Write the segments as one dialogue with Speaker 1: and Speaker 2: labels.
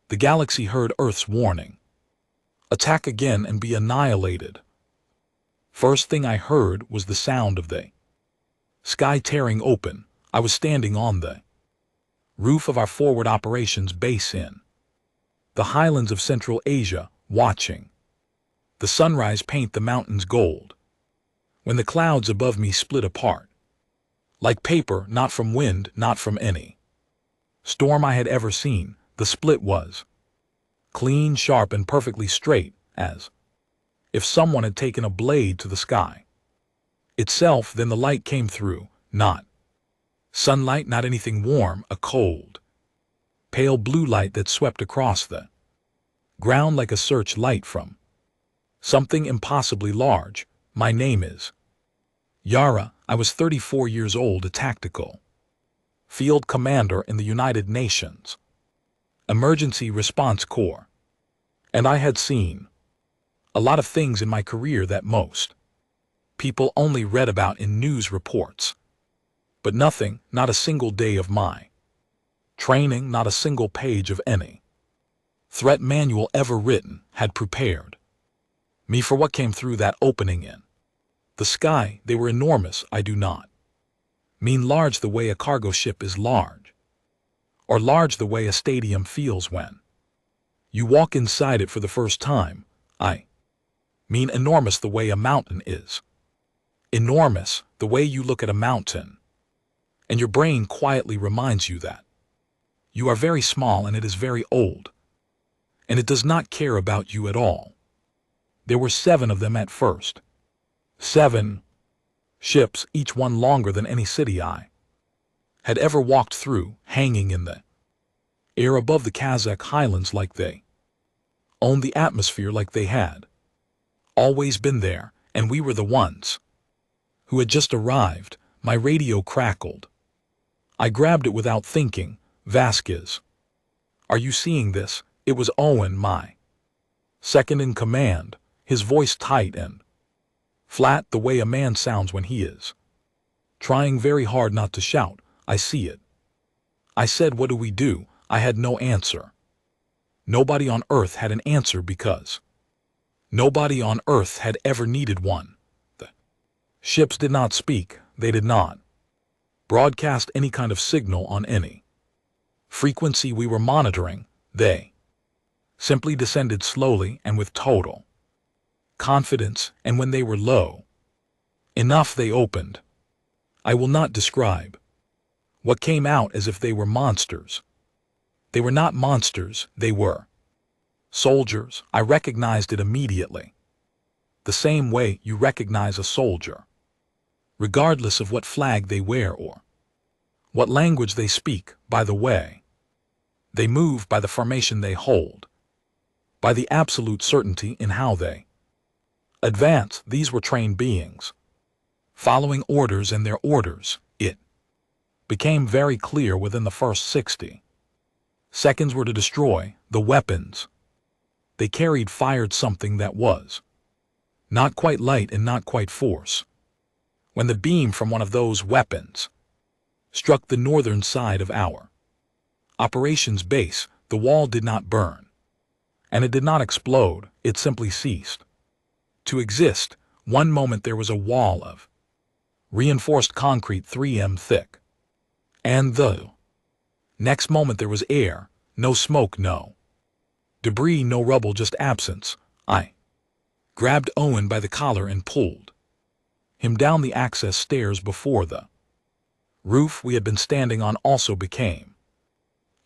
Speaker 1: The galaxy heard Earth's warning. Attack again and be annihilated. First thing I heard was the sound of the sky tearing open. I was standing on the roof of our forward operations base in the highlands of Central Asia, watching the sunrise paint the mountains gold, when the clouds above me split apart, like paper, not from wind, not from any storm I had ever seen. The split was clean, sharp, and perfectly straight, as if someone had taken a blade to the sky itself. Then the light came through, not sunlight, not anything warm, a cold, pale blue light that swept across the ground like a searchlight from something impossibly large. My name is Yara. I was 34 years old, a tactical field commander in the United Nations Emergency Response Corps. And I had seen a lot of things in my career that most people only read about in news reports. But nothing, not a single day of my training, not a single page of any threat manual ever written, had prepared me for what came through that opening in the sky. They were enormous. I do not mean large the way a cargo ship is large, or large the way a stadium feels when you walk inside it for the first time. I mean enormous the way a mountain is enormous, the way you look at a mountain and your brain quietly reminds you that you are very small and it is very old, and it does not care about you at all. There were 7 of them at first. 7 ships, each one longer than any city I had ever walked through, hanging in the air above the Kazakh highlands like they owned the atmosphere, like they had always been there, and we were the ones who had just arrived. My radio crackled. I grabbed it without thinking. Vasquez, are you seeing this? It was Owen, my second in command, his voice tight and flat, the way a man sounds when he is trying very hard not to shout. I see it. I said, what do we do? I had no answer. Nobody on Earth had an answer, because nobody on Earth had ever needed one. The ships did not speak. They did not broadcast any kind of signal on any frequency we were monitoring. They simply descended slowly and with total confidence, and when they were low enough, they opened. I will not describe what came out as if they were monsters. They were not monsters, they were soldiers. I recognized it immediately, the same way you recognize a soldier, regardless of what flag they wear or what language they speak, by the way they move, by the formation they hold, by the absolute certainty in how they advance. These were trained beings, following orders, and their orders, it became very clear within the first 60 seconds, were to destroy the weapons they carried. Fired something that was not quite light and not quite force. When the beam from one of those weapons struck the northern side of our operations base, the wall did not burn, and it did not explode. It simply ceased to exist. One moment there was a wall of reinforced concrete 3 m thick, and the next moment there was air, no smoke, no debris, no rubble, just absence. I grabbed Owen by the collar and pulled him down the access stairs before the roof we had been standing on also became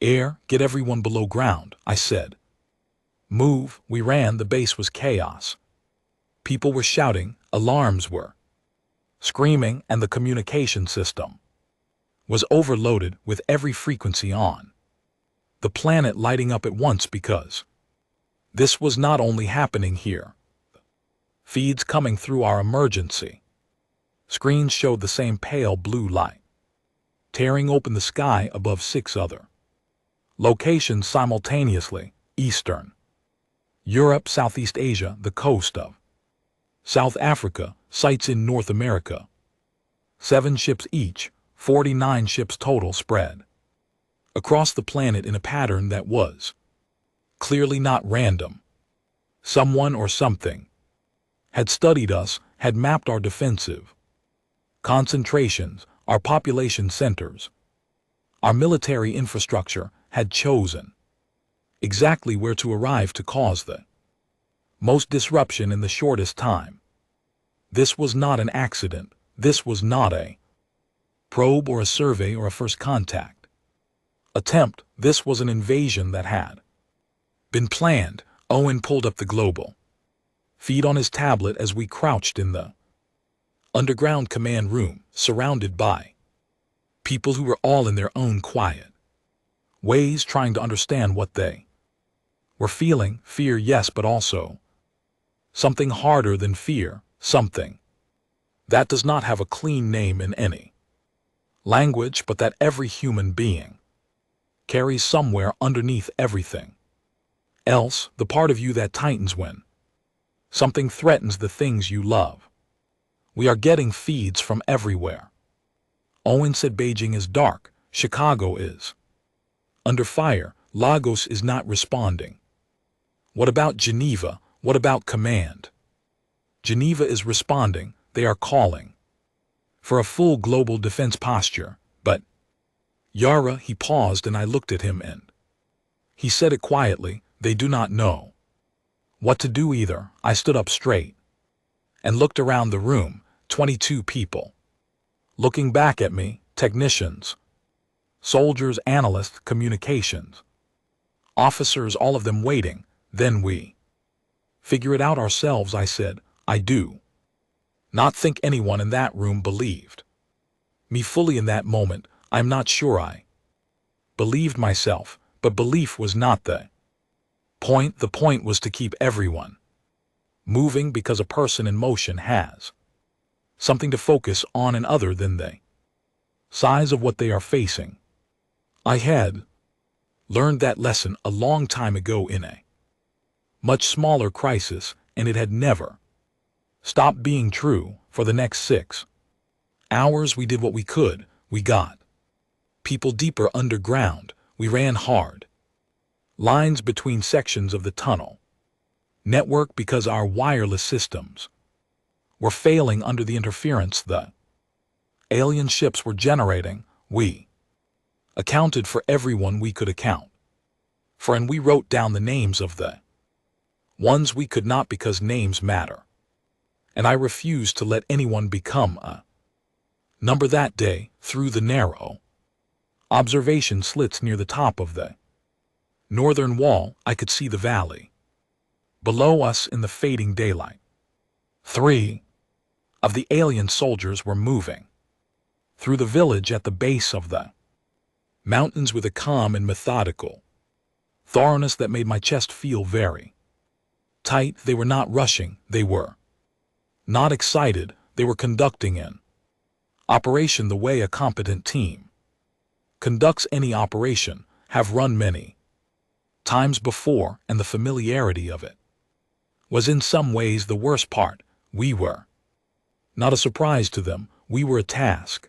Speaker 1: air. Get everyone below ground, I said. Move. We ran. The base was chaos. People were shouting, alarms were screaming, and the communication system was overloaded with every frequency on the planet lighting up at once, because this was not only happening here. Feeds coming through our emergency screens showed the same pale blue light tearing open the sky above 6 other locations simultaneously: Eastern Europe, Southeast Asia, the coast of South Africa, sites in North America. 7 ships each, 49 ships total, spread across the planet in a pattern that was clearly not random. Someone or something had studied us, had mapped our defensive concentrations, our population centers, our military infrastructure, had chosen exactly where to arrive to cause the most disruption in the shortest time. This was not an accident. This was not a probe or a survey or a first contact attempt. This was an invasion that had been planned. Owen pulled up the global feed on his tablet as we crouched in the underground command room, surrounded by people who were all in their own quiet ways trying to understand what they were feeling. Fear, yes, but also something harder than fear, something that does not have a clean name in any language, but that every human being carries somewhere underneath everything else, the part of you that tightens when something threatens the things you love. We are getting feeds from everywhere. Owen said Beijing is dark, Chicago is under fire, Lagos is not responding. What about Geneva? What about command? Geneva is responding. They are calling for a full global defense posture. But Yara, he paused and I looked at him and he said it quietly, they do not know what to do either. I stood up straight and looked around the room, 22 people looking back at me, technicians, soldiers, analysts, communications, officers, all of them waiting. Then we figure it out ourselves, I said. I do not think anyone in that room believed me fully in that moment. I'm not sure I believed myself, but belief was not the point. The point was to keep everyone moving, because a person in motion has something to focus on and other than the size of what they are facing. I had learned that lesson a long time ago in a much smaller crisis, and it had never stopped being true. For the next 6 hours we did what we could. We got people deeper underground. We ran hard lines between sections of the tunnel network because our wireless systems were failing under the interference the alien ships were generating. We accounted for everyone we could account for, and we wrote down the names of the ones we could not, because names matter. And I refused to let anyone become a number that day. Through the narrow observation slits near the top of the northern wall, I could see the valley below us in the fading daylight. 3 of the alien soldiers were moving through the village at the base of the mountains with a calm and methodical thoroughness that made my chest feel very tight. They were not rushing. They were not excited. They were conducting an operation the way a competent team conducts any operation, have run many times before, and the familiarity of it was in some ways the worst part. We were not a surprise to them. We were a task.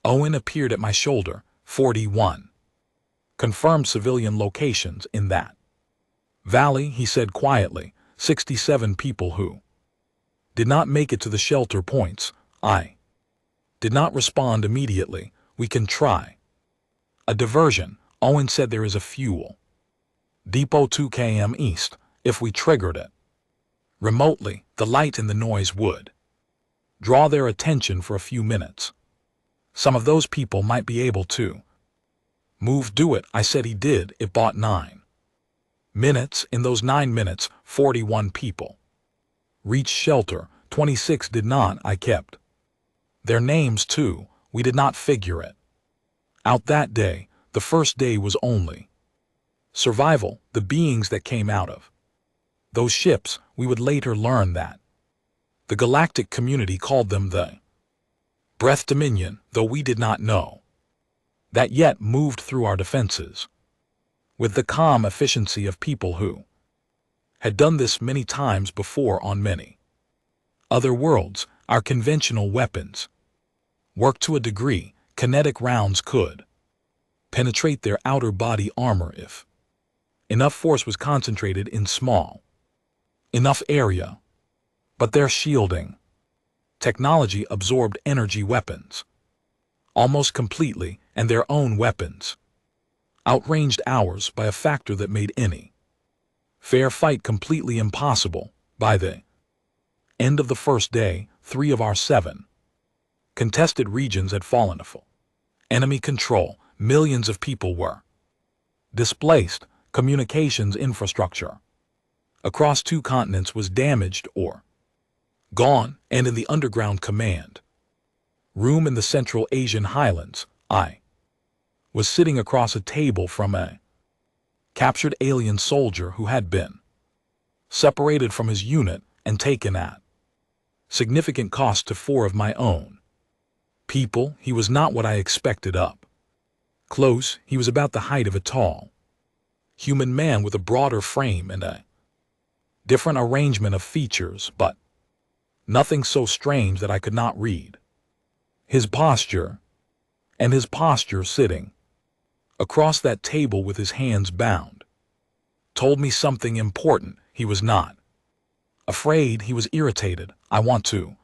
Speaker 1: Owen appeared at my shoulder. 41 confirmed civilian locations in that valley, he said quietly. 67 people who did not make it to the shelter points. I did not respond immediately. We can try a diversion. Owen said there is a fuel depot 2 km east. If we triggered it remotely, the light and the noise would draw their attention for a few minutes. Some of those people might be able to move. Do it, I said. He did. It bought 9 minutes. In those 9 minutes, 41 people reached shelter. 26 did not. I kept their names too. We did not figure it out that day. The first day was only survival. The beings that came out of those ships, we would later learn that the galactic community called them the Breath Dominion, though we did not know that yet, moved through our defenses with the calm efficiency of people who had done this many times before on many other worlds. Our conventional weapons worked to a degree. Kinetic rounds could penetrate their outer body armor if Enough force was concentrated in small enough area. But their shielding technology absorbed energy weapons almost completely, and their own weapons outranged ours by a factor that made any fair fight completely impossible. By the end of the first day, 3 of our 7 contested regions had fallen to enemy control. Millions of people were displaced. Communications infrastructure across 2 continents was damaged or gone, and in the underground command room in the Central Asian highlands, I was sitting across a table from a captured alien soldier who had been separated from his unit and taken at significant cost to 4 of my own people. He was not what I expected. Up close, he was about the height of a tall human man with a broader frame and a different arrangement of features, but nothing so strange that I could not read his posture. And his posture sitting across that table with his hands bound told me something important. He was not afraid, he was irritated. I want to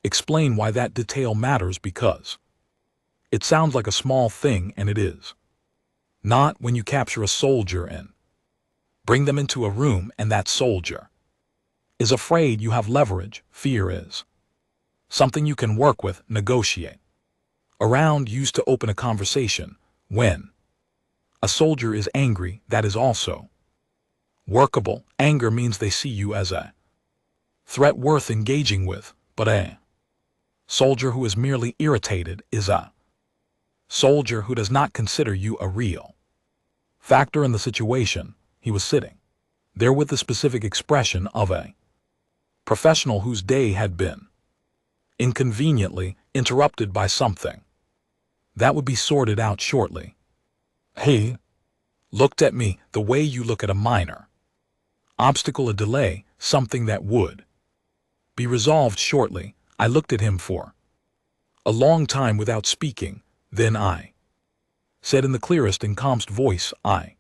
Speaker 1: explain why that detail matters, because it sounds like a small thing, and it is not when you capture a soldier and bring them into a room and that soldier is afraid. You have leverage. Fear is something you can work with, negotiate around, used to open a conversation. When a soldier is angry, that is also workable. Anger means they see you as a threat worth engaging with, but a soldier who is merely irritated is a soldier who does not consider you a real factor in the situation. He was sitting there with the specific expression of a professional whose day had been inconveniently interrupted by something that would be sorted out shortly. He looked at me the way you look at a minor obstacle, a delay, something that would be resolved shortly. I looked at him for a long time without speaking. Then I said in the clearest and calmest voice I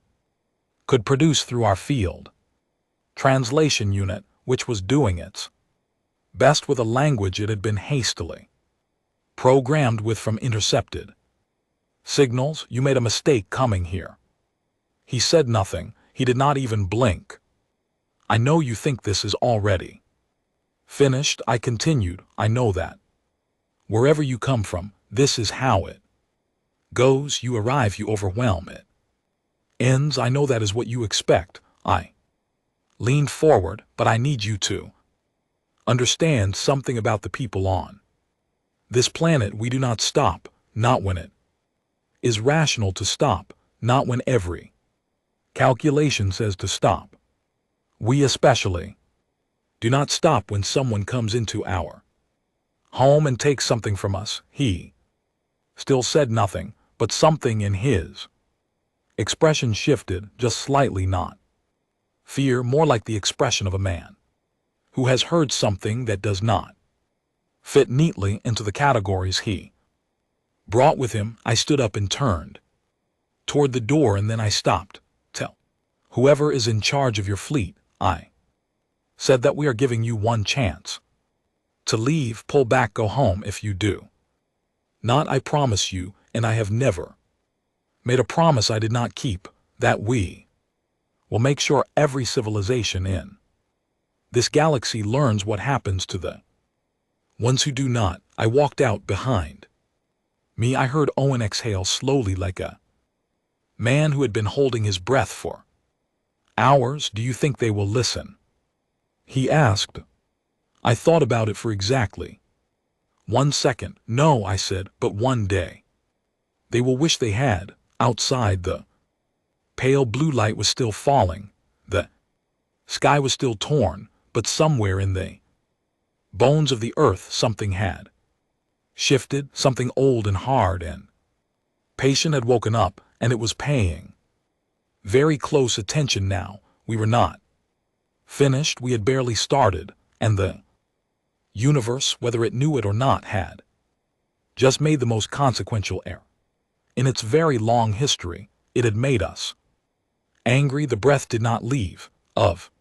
Speaker 1: could produce through our field translation unit, which was doing its best with a language it had been hastily programmed with from intercepted signals. You made a mistake coming here. He said nothing. He did not even blink. I know you think this is already finished, I continued. I know that wherever you come from, this is how it goes. You arrive, you overwhelm, it ends. I know that is what you expect. I leaned forward, but I need you to understand something about the people on this planet. We do not stop, not when it is rational to stop, not when every calculation says to stop. We especially do not stop when someone comes into our home and takes something from us. He still said nothing, but something in his expression shifted just slightly, not fear, more like the expression of a man who has heard something that does not fit neatly into the categories he brought with him. I stood up and turned toward the door, and then I stopped. Tell whoever is in charge of your fleet, I said, that we are giving you one chance to leave. Pull back, go home. If you do not, I promise you, and I have never made a promise I did not keep, that we will make sure every civilization in this galaxy learns what happens to the ones who do not. I walked out. Behind me, I heard Owen exhale slowly, like a man who had been holding his breath for hours. Do you think they will listen? He asked. I thought about it for exactly 1 second. No, I said, but one day they will wish they had. Outside, the pale blue light was still falling. The sky was still torn, but somewhere in the bones of the earth something had shifted. Something old and hard and patient had woken up, and it was paying very close attention now. We were not finished. We had barely started, and the universe, whether it knew it or not, had just made the most consequential error in its very long history. It had made us Angry, the breath did not leave. Of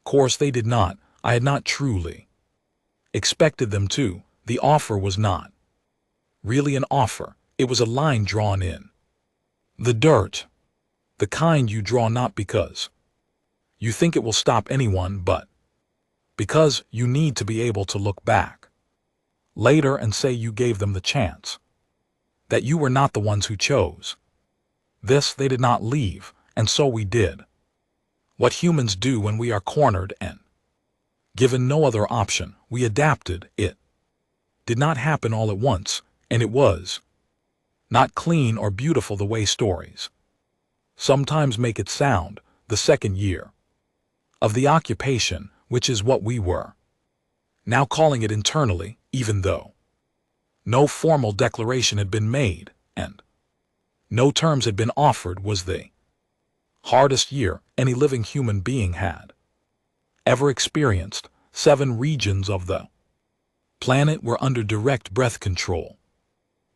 Speaker 1: course they did not. I had not truly expected them to. The offer was not really an offer. It was a line drawn in the dirt. The kind you draw not because you think it will stop anyone, but because you need to be able to look back later and say you gave them the chance, that you were not the ones who chose. This they did not leave, and so we did. What humans do when we are cornered and given no other option, we adapted. It did not happen all at once, and it was not clean or beautiful the way stories sometimes make it sound. The second year of the occupation, which is what we were now calling it internally, even though no formal declaration had been made and no terms had been offered, was the hardest year any living human being had ever experienced. 7 regions of the planet were under direct breath control.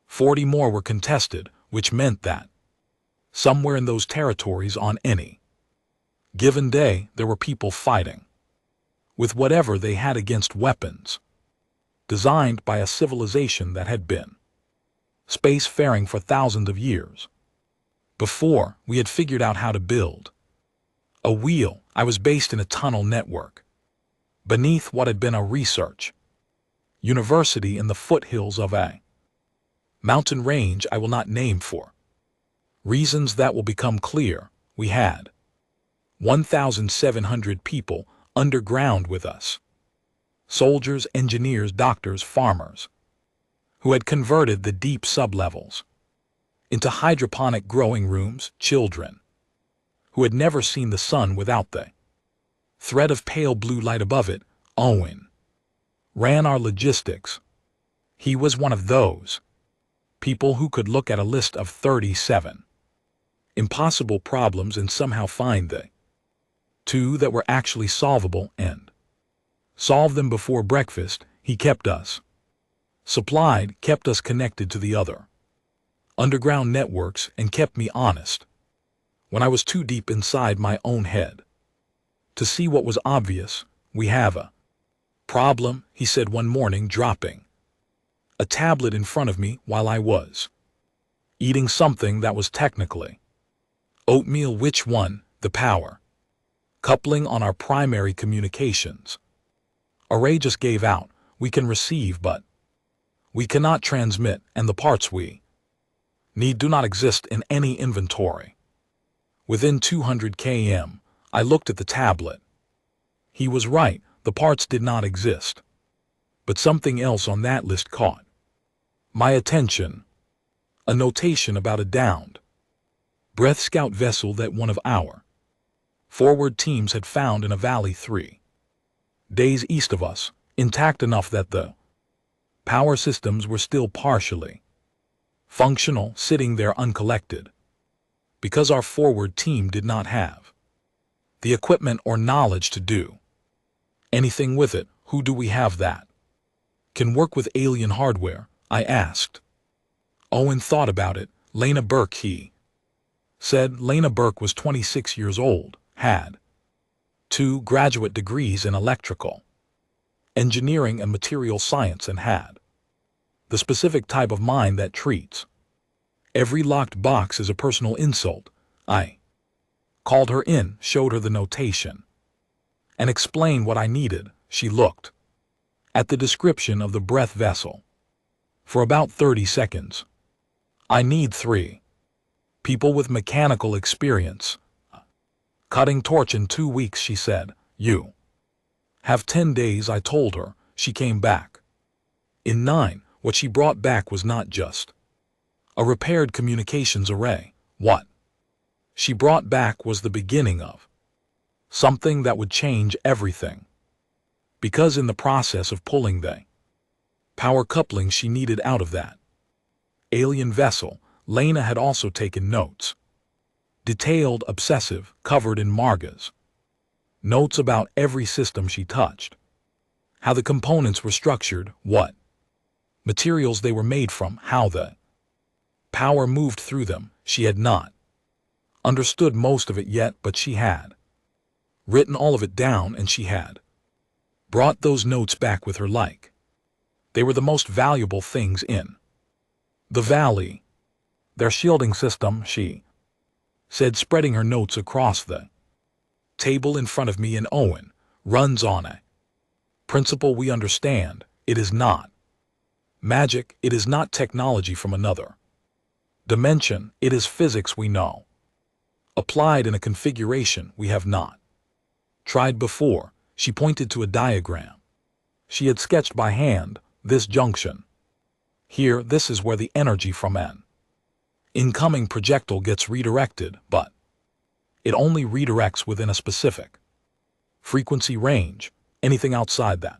Speaker 1: 40 more were contested, which meant that somewhere in those territories on any given day there were people fighting with whatever they had against weapons designed by a civilization that had been spacefaring for thousands of years before we had figured out how to build a wheel. I was based in a tunnel network beneath what had been a research university in the foothills of a mountain range I will not name for reasons that will become clear. We had 1,700 people underground with us. Soldiers, engineers, doctors, farmers, who had converted the deep sublevels into hydroponic growing rooms, children who had never seen the sun without the thread of pale blue light above it. Owen ran our logistics. He was one of those people who could look at a list of 37 impossible problems and somehow find the 2 that were actually solvable and solve them before breakfast. He kept us supplied, kept us connected to the other underground networks, and kept me honest when I was too deep inside my own head to see what was obvious. We have a problem, he said one morning, dropping a tablet in front of me while I was eating something that was technically oatmeal. Which one? The power coupling on our primary communications array just gave out. We can receive, but we cannot transmit, and the parts we need do not exist in any inventory. Within 200 km, I looked at the tablet. He was right, the parts did not exist. But something else on that list caught my attention. A notation about a downed Breath Scout vessel that one of our forward teams had found in a valley 3 days east of us, intact enough that the power systems were still partially functional, sitting there uncollected, because our forward team did not have the equipment or knowledge to do anything with it. Who do we have that can work with alien hardware? I asked. Owen thought about it. Lena Burke, he said. Lena Burke was 26 years old, had 2 graduate degrees in electrical engineering and material science, and had the specific type of mind that treats every locked box as a personal insult. I called her in, showed her the notation, and explained what I needed. She looked at the description of the breath vessel for about 30 seconds. I need 3 people with mechanical experience. Cutting torch in 2 weeks, she said. You have 10 days, I told her. She came back in 9. What she brought back was not just a repaired communications array. What she brought back was the beginning of something that would change everything. Because in the process of pulling the power coupling she needed out of that alien vessel, Lena had also taken notes. Detailed, obsessive, covered in Marga's notes about every system she touched. How the components were structured, what materials they were made from, how the power moved through them. She had not understood most of it yet, but she had written all of it down, and she had brought those notes back with her like they were the most valuable things in the valley. Their shielding system, she said, spreading her notes across the table in front of me and Owen, runs on a principle we understand. It is not magic, it is not technology from another dimension, it is physics we know, applied in a configuration we have not tried before. She pointed to a diagram she had sketched by hand. This junction here, this is where the energy from an incoming projectile gets redirected, but it only redirects within a specific frequency range. Anything outside that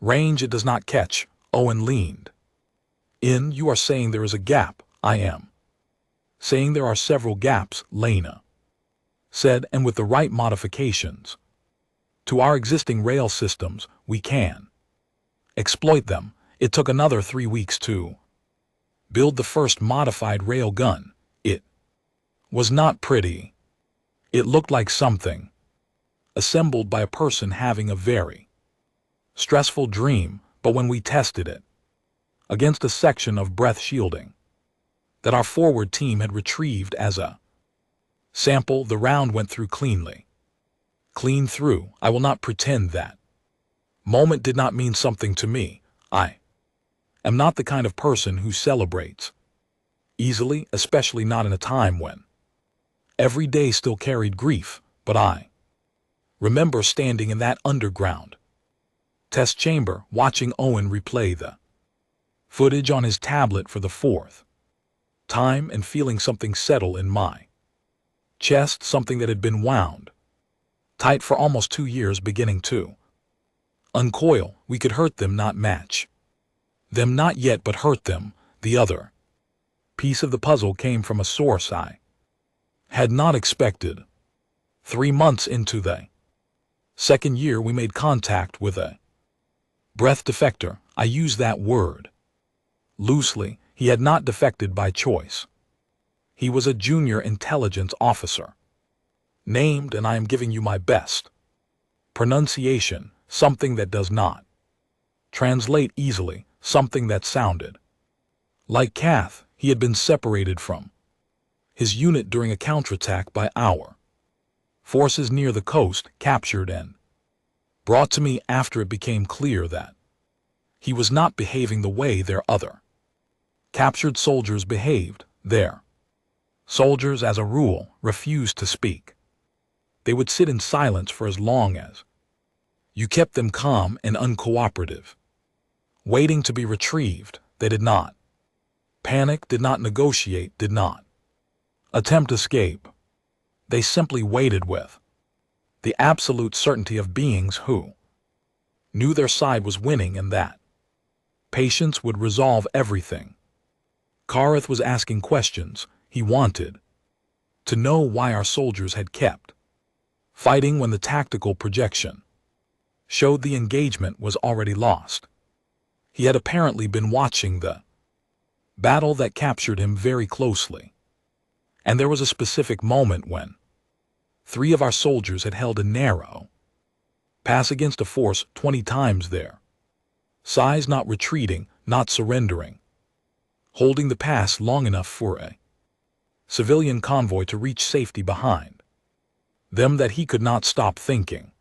Speaker 1: range it does not catch. Owen leaned in. You are saying there is a gap. I am saying there are several gaps, Lena said, and with the right modifications to our existing rail systems, we can exploit them. It took another 3 weeks to build the first modified rail gun. It was not pretty. It looked like something assembled by a person having a very stressful dream, but when we tested it against a section of breath shielding that our forward team had retrieved as a sample, the round went through cleanly. Clean through. I will not pretend that moment did not mean something to me. I am not the kind of person who celebrates easily, especially not in a time when every day still carried grief, but I remember standing in that underground test chamber, watching Owen replay the footage on his tablet for the 4th time and feeling something settle in my chest, something that had been wound tight for almost 2 years beginning to uncoil. We could hurt them, not match them, not yet, but hurt them. The other piece of the puzzle came from a source I had not expected. 3 months into the 2nd year, we made contact with a breath defector. I use that word loosely. He had not defected by choice. He was a junior intelligence officer named, and I am giving you my best pronunciation, something that does not translate easily, something that sounded like Kath. He had been separated from his unit during a counterattack by our forces near the coast, captured and brought to me after it became clear that he was not behaving the way their other captured soldiers behaved. Their soldiers, as a rule, refused to speak. They would sit in silence for as long as you kept them calm and uncooperative, waiting to be retrieved. They did not panic, did not negotiate, did not attempt escape. They simply waited with the absolute certainty of beings who knew their side was winning and that patience would resolve everything. Kareth was asking questions. He wanted to know why our soldiers had kept fighting when the tactical projection showed the engagement was already lost. He had apparently been watching the battle that captured him very closely, and there was a specific moment when 3 of our soldiers had held a narrow pass against a force 20 times their size, not retreating, not surrendering, holding the pass long enough for a civilian convoy to reach safety behind them that he could not stop thinking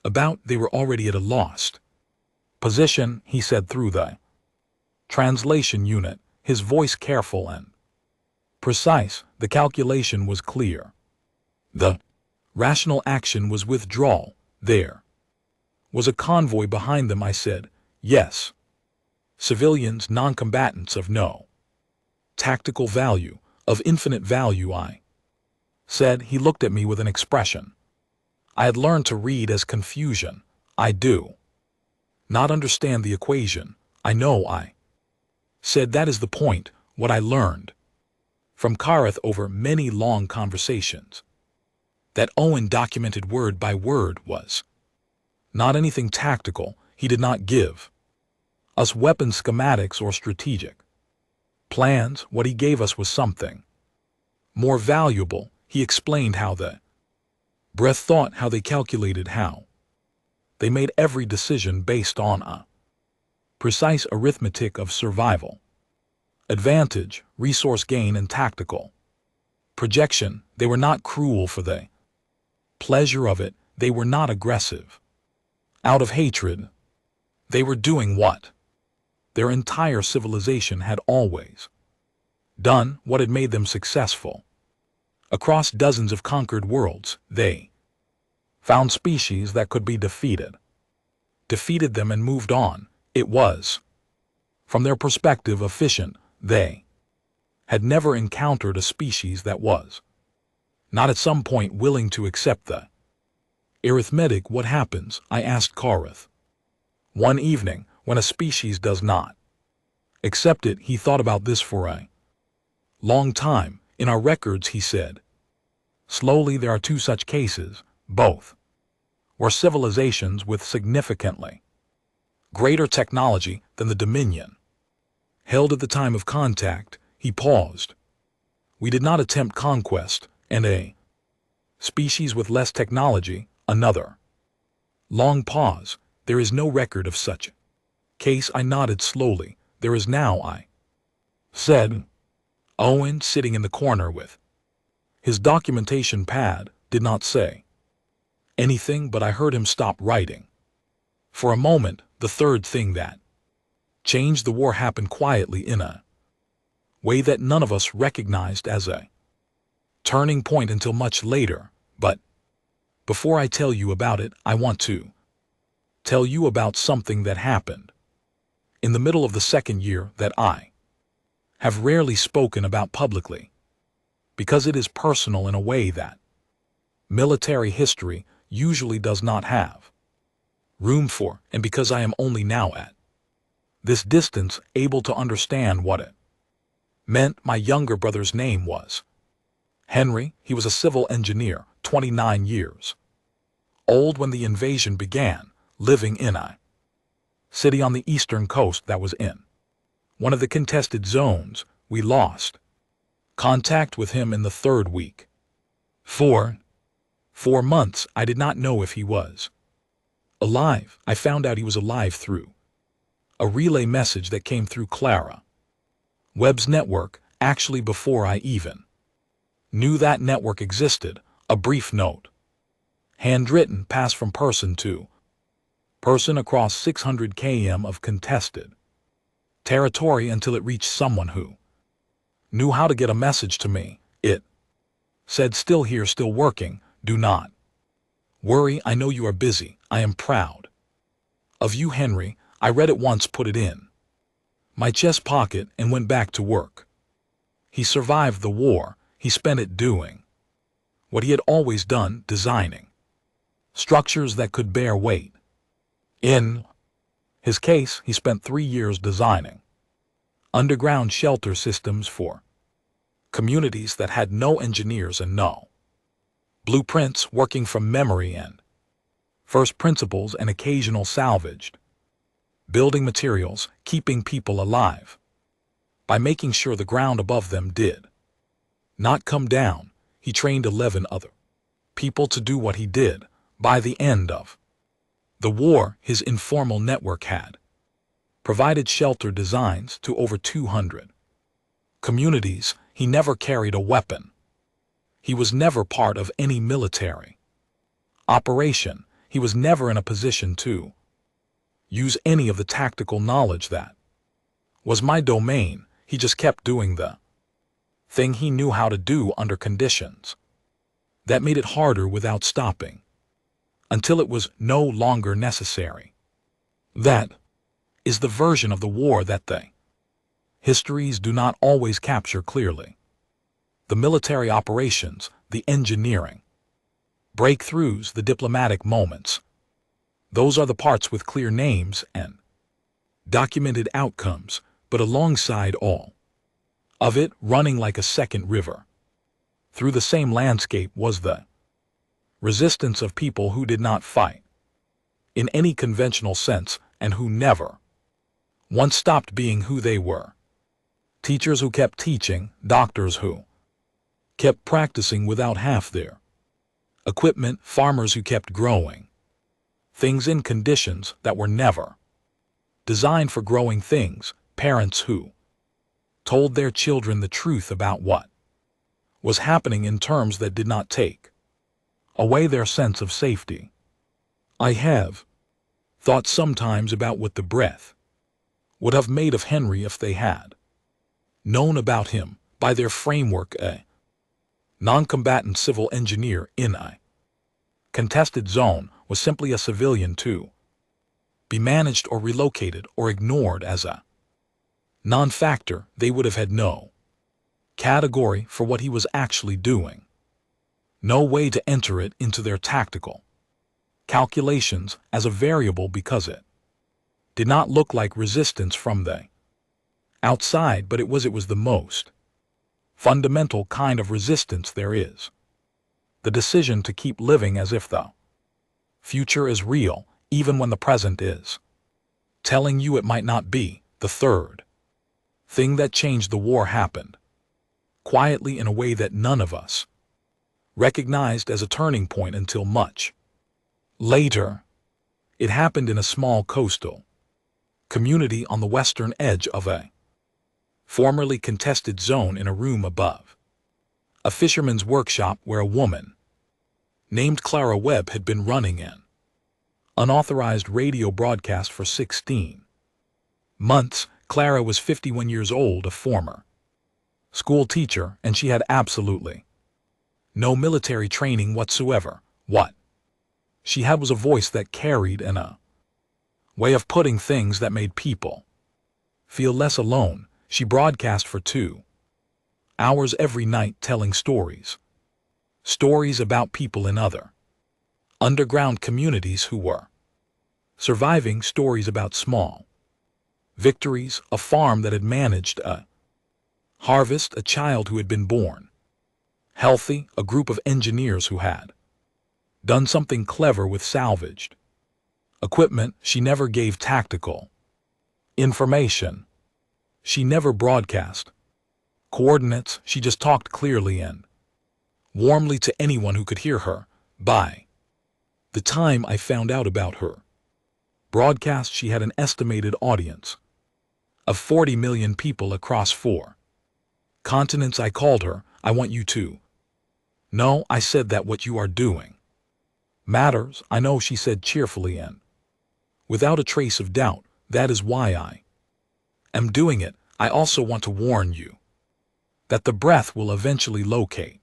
Speaker 1: about. They were already at a lost position, he said through the translation unit, his voice careful and precise. The calculation was clear. The rational action was withdrawal. There was a convoy behind them. I said, yes. Civilians, non-combatants of no tactical value, of infinite value, I said. He looked at me with an expression I had learned to read as confusion. I do not understand the equation. I know, I said. That is the point. What I learned from Kareth over many long conversations that Owen documented word by word was not anything tactical. He did not give us weapon schematics or strategic plans. What he gave us was something more valuable. He explained how the breath thought, how they calculated, how they made every decision based on a precise arithmetic of survival, advantage, resource gain, and tactical projection. They were not cruel for the pleasure of it. They were not aggressive out of hatred. They were doing what their entire civilization had always done, what had made them successful. Across dozens of conquered worlds, they found species that could be defeated them and moved on. It was, from their perspective, efficient. They had never encountered a species that was not at some point willing to accept the arithmetic. What happens, I asked Kareth, one evening when a species does not accept it? He thought about this for a long time. In our records, he said, slowly, there are two such cases. Both were civilizations with significantly greater technology than the Dominion held at the time of contact. He paused. We did not attempt conquest, and a species with less technology, another. Long pause. There is no record of such case. I nodded slowly. There is now, I said. Owen, sitting in the corner with his documentation pad, did not say anything, but I heard him stop writing. For a moment, the third thing that changed the war happened quietly in a way that none of us recognized as a turning point until much later. But before I tell you about it, I want to tell you about something that happened in the middle of the second year that I have rarely spoken about publicly, because it is personal in a way that military history usually does not have room for, and because I am only now at this distance able to understand what it meant. My younger brother's name was Henry. He was a civil engineer, 29 years old when the invasion began, living in a city on the eastern coast that was in one of the contested zones. We lost contact with him in the third week. For 4 months, I did not know if he was alive. I found out he was alive through a relay message that came through Clara Webb's network, actually before I even knew that network existed. A brief note, handwritten, passed from person to person across 600 km of contested territory until it reached someone who knew how to get a message to me. It said, still here, still working. Do not worry. I know you are busy. I am proud of you, Henry. I read it once, put it in my chest pocket, and went back to work. He survived the war. He spent it doing what he had always done, designing structures that could bear weight. In his case, he spent 3 years designing underground shelter systems for communities that had no engineers and no blueprints, working from memory and first principles and occasional salvaged building materials, keeping people alive by making sure the ground above them did not come down. He trained 11 other people to do what he did. By the end of the war, his informal network had provided shelter designs to over 200 communities. He never carried a weapon. He was never part of any military operation. He was never in a position to use any of the tactical knowledge that was my domain. He just kept doing the thing he knew how to do under conditions that made it harder without stopping, until it was no longer necessary. That is the version of the war that the histories do not always capture clearly. The military operations, the engineering breakthroughs, the diplomatic moments, those are the parts with clear names and documented outcomes. But alongside all of it, running like a second river through the same landscape, was the resistance of people who did not fight in any conventional sense and who never once stopped being who they were. Teachers who kept teaching, doctors who kept practicing without half their equipment, farmers who kept growing things in conditions that were never designed for growing things, parents who told their children the truth about what was happening in terms that did not take away their sense of safety. I have thought sometimes about what the breath would have made of Henry if they had known about him. By their framework, a non-combatant civil engineer in a contested zone was simply a civilian to be managed or relocated or ignored as a non-factor. They would have had no category for what he was actually doing, no way to enter it into their tactical calculations as a variable because it did not look like resistance from the outside, but it was the most fundamental kind of resistance there is. The decision to keep living as if the future is real, even when the present is telling you it might not be. The third thing that changed the war happened quietly in a way that none of us recognized as a turning point until much later. It happened in a small coastal community on the western edge of a formerly contested zone in a room above a fisherman's workshop where a woman named Clara Webb had been running an unauthorized radio broadcast for 16 months. Clara was 51 years old, a former school teacher, and she had absolutely no military training whatsoever. What she had was a voice that carried and a way of putting things that made people feel less alone. She broadcast for 2 hours every night, telling stories about people in other underground communities who were surviving, stories about small victories, a farm that had managed a harvest, a child who had been born healthy, a group of engineers who had done something clever with salvaged equipment. She never gave tactical information. She never broadcast coordinates. She just talked clearly and warmly to anyone who could hear her. By the time I found out about her broadcast, she had an estimated audience of 40 million people across 4 continents. I called her. I want you to know, I said, that what you are doing matters. I know, she said cheerfully and without a trace of doubt. That is why I am doing it. I also want to warn you that the breath will eventually locate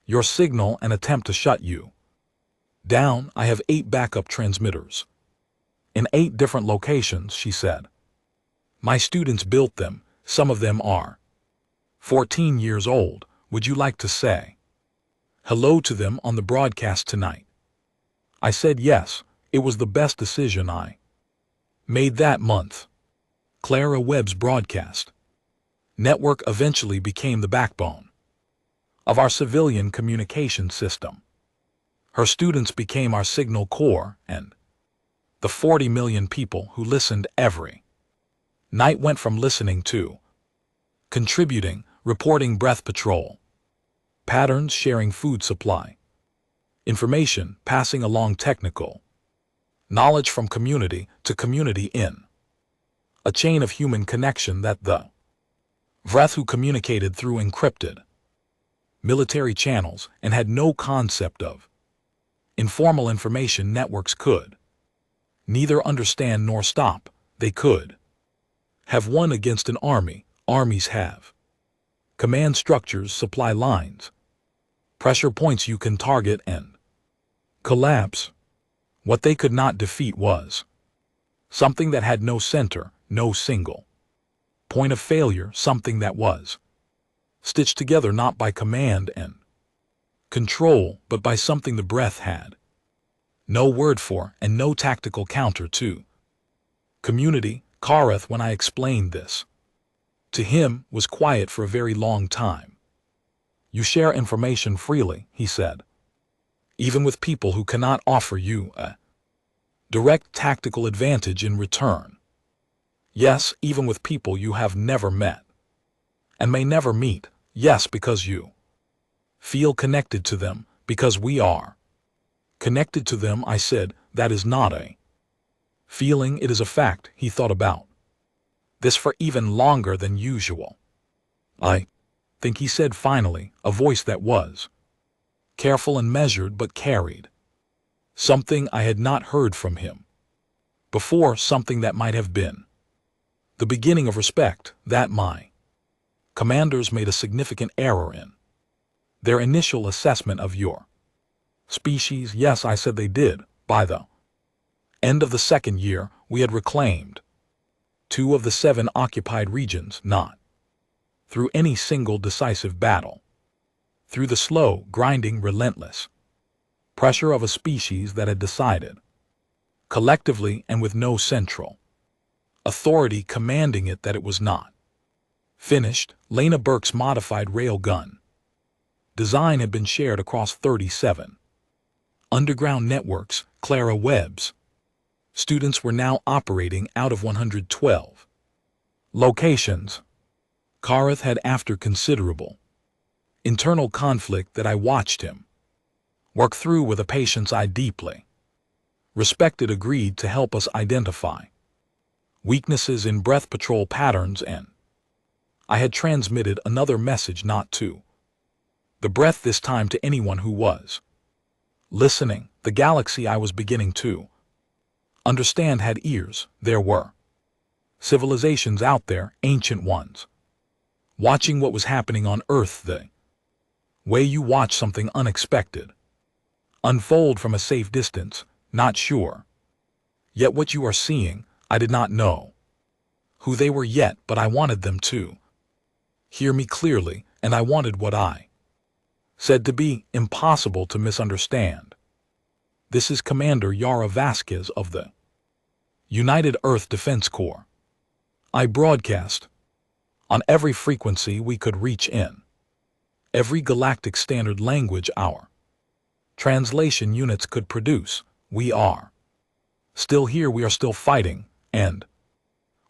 Speaker 1: your signal and attempt to shut you down. I have 8 backup transmitters in 8 different locations, she said. My students built them. Some of them are 14 years old. Would you like to say hello to them on the broadcast tonight? I said yes. It was the best decision I made that month. Clara Webb's broadcast network eventually became the backbone of our civilian communication system. Her students became our signal corps, and the 40 million people who listened every night went from listening to contributing, reporting breath patrol patterns, sharing food supply information, passing along technical knowledge from community to community in a chain of human connection that the breath who communicated through encrypted military channels and had no concept of informal information networks could neither understand nor stop. They could have won against an army. Armies have command structures, supply lines, pressure points you can target and collapse. What they could not defeat was something that had no center, no single point of failure, something that was stitched together not by command and control, but by something the breath had no word for and no tactical counter to. Community. Kareth, when I explained this to him, was quiet for a very long time. You share information freely, he said, even with people who cannot offer you a direct tactical advantage in return. Yes, even with people you have never met and may never meet. Yes, because you Feel connected to them, because we are. Connected to them, I said, that is not a feeling, it is a fact, he thought about this for even longer than usual. I think he said finally, a voice that was careful and measured but carried something I had not heard from him before, something that might have been the beginning of respect, that my commanders made a significant error in their initial assessment of your species. Yes, I said they did. By the end of the second year, we had reclaimed 2 of the 7 occupied regions, not through any single decisive battle, through the slow, grinding, relentless pressure of a species that had decided, collectively and with no central authority commanding it, that it was not finished. Lena Burke's modified rail gun design had been shared across 37 underground networks, Clara Webb's students were now operating out of 112 locations. Kareth had, after considerable internal conflict that I watched him work through with a patience I deeply respected, agreed to help us identify weaknesses in breath patrol patterns, and I had transmitted another message, not to the breath this time, to anyone who was listening. The galaxy I was beginning to understand had ears. There were civilizations out there, ancient ones, watching what was happening on Earth the way you watch something unexpected unfold from a safe distance, not sure yet what you are seeing. I did not know who they were yet, but I wanted them to hear me clearly, and I wanted what I said to be impossible to misunderstand. This is Commander Yara Vasquez of the United Earth Defense Corps. I broadcast on every frequency we could reach in every galactic standard language our translation units could produce. We are still here, we are still fighting, and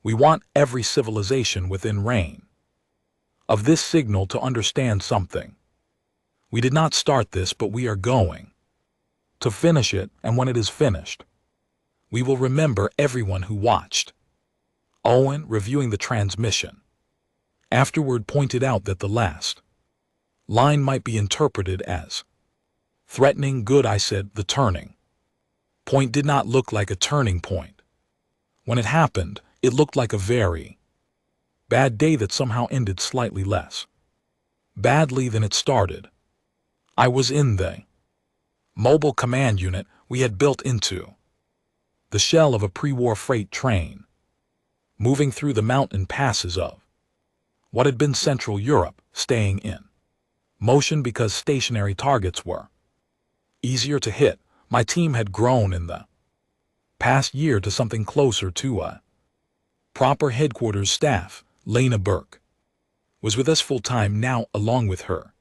Speaker 1: we want every civilization within range of this signal to understand something. We did not start this, but we are going to finish it, and when it is finished, we will remember everyone who watched. Owen, reviewing the transmission, afterward pointed out that the last line might be interpreted as threatening. Good, I said. The turning point did not look like a turning point. When it happened, it looked like a very bad day that somehow ended slightly less badly than it started. I was in the mobile command unit we had built into the shell of a pre-war freight train, moving through the mountain passes of what had been Central Europe, staying in motion because stationary targets were easier to hit. My team had grown in the past year to something closer to a proper headquarters staff. Lena Burke was with us full-time now, along with her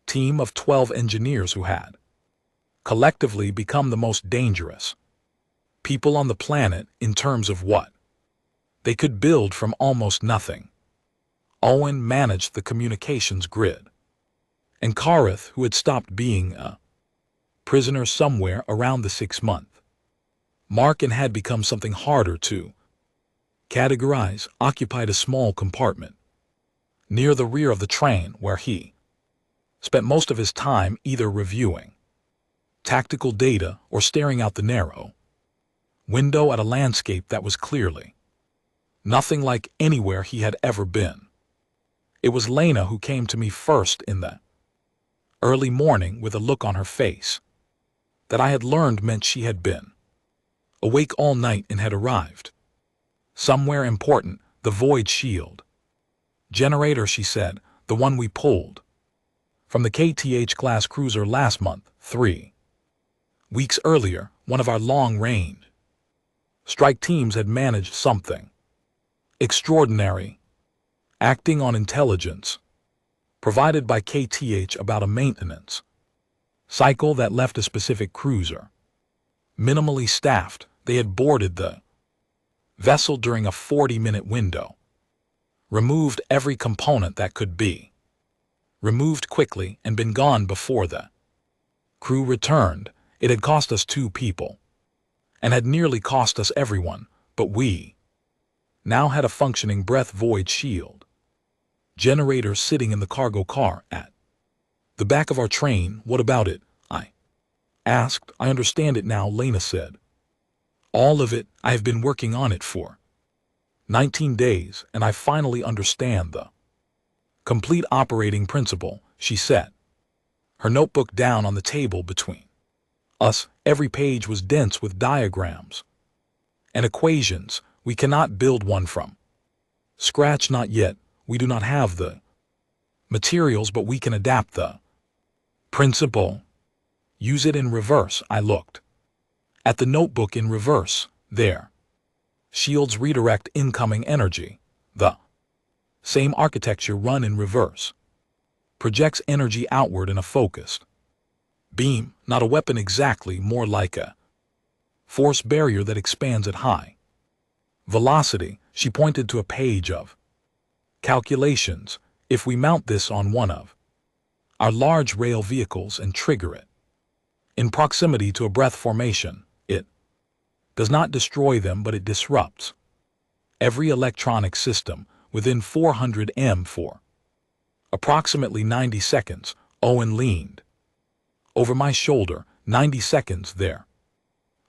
Speaker 1: team of 12 engineers who had collectively become the most dangerous people on the planet in terms of what they could build from almost nothing. Owen managed the communications grid, and Kareth, who had stopped being a prisoner somewhere around the 6-month mark and had become something harder to categorize, occupied a small compartment near the rear of the train where he spent most of his time either reviewing tactical data or staring out the narrow window at a landscape that was clearly nothing like anywhere he had ever been. It was Lena who came to me first in the early morning with a look on her face that I had learned meant she had been awake all night and had arrived somewhere important. The Void Shield generator, she said, the one we pulled from the KTH-class cruiser last month, 3 weeks earlier. One of our long-range strike teams had managed something extraordinary, acting on intelligence provided by KTH about a maintenance cycle that left a specific cruiser minimally staffed. They had boarded the vessel during a 40-minute window, removed every component that could be removed quickly and been gone before the crew returned. It had cost us 2 people, and had nearly cost us everyone, but we now had a functioning breath void shield generator sitting in the cargo car at the back of our train. What about it? I asked. I understand it now, Lena said. All of it. I have been working on it for 19 days, and I finally understand the complete operating principle, she said. Her notebook down on the table between us. Every page was dense with diagrams and equations. We cannot build one from scratch, not yet. We do not have the materials, but we can adapt the principle. Use it in reverse. I looked at the notebook in reverse. There. Shields redirect incoming energy. The same architecture run in reverse. Projects energy outward in a focused beam, not a weapon exactly, more like a force barrier that expands at high velocity. She pointed to a page of calculations. If we mount this on one of our large rail vehicles and trigger it in proximity to a breath formation, it does not destroy them, but it disrupts every electronic system within 400 m for approximately 90 seconds. Owen leaned over my shoulder. 90 seconds there.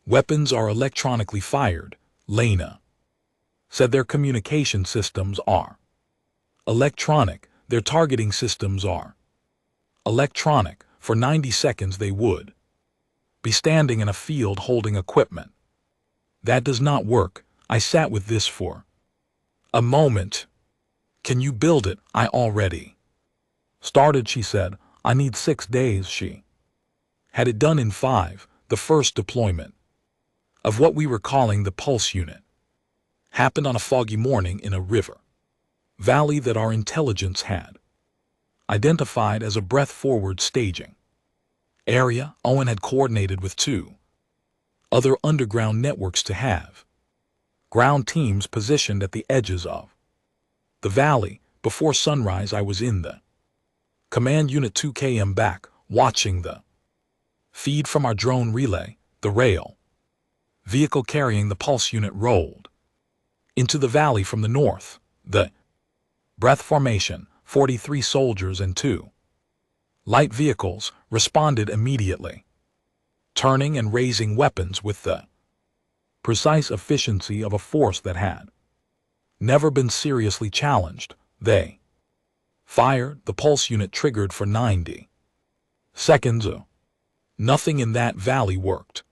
Speaker 1: Weapons are electronically fired, Lena said. Their communication systems are electronic. Their targeting systems are electronic. For 90 seconds they would be standing in a field holding equipment. That does not work. I sat with this for a moment. Can you build it? I already started, she said. I need 6 days. She had it done in 5. The first deployment of what we were calling the Pulse Unit happened on a foggy morning in a river valley that our intelligence had identified as a breath-forward staging area. Owen had coordinated with 2 other underground networks to have ground teams positioned at the edges of the valley. Before sunrise, I was in the command unit 2 km back, watching the feed from our drone relay. The rail vehicle carrying the Pulse Unit rolled into the valley from the north. The breath formation, 43 soldiers and 2 light vehicles, responded immediately, turning and raising weapons with the precise efficiency of a force that had never been seriously challenged. They fired. The Pulse Unit triggered for 90 seconds. Nothing in that valley worked.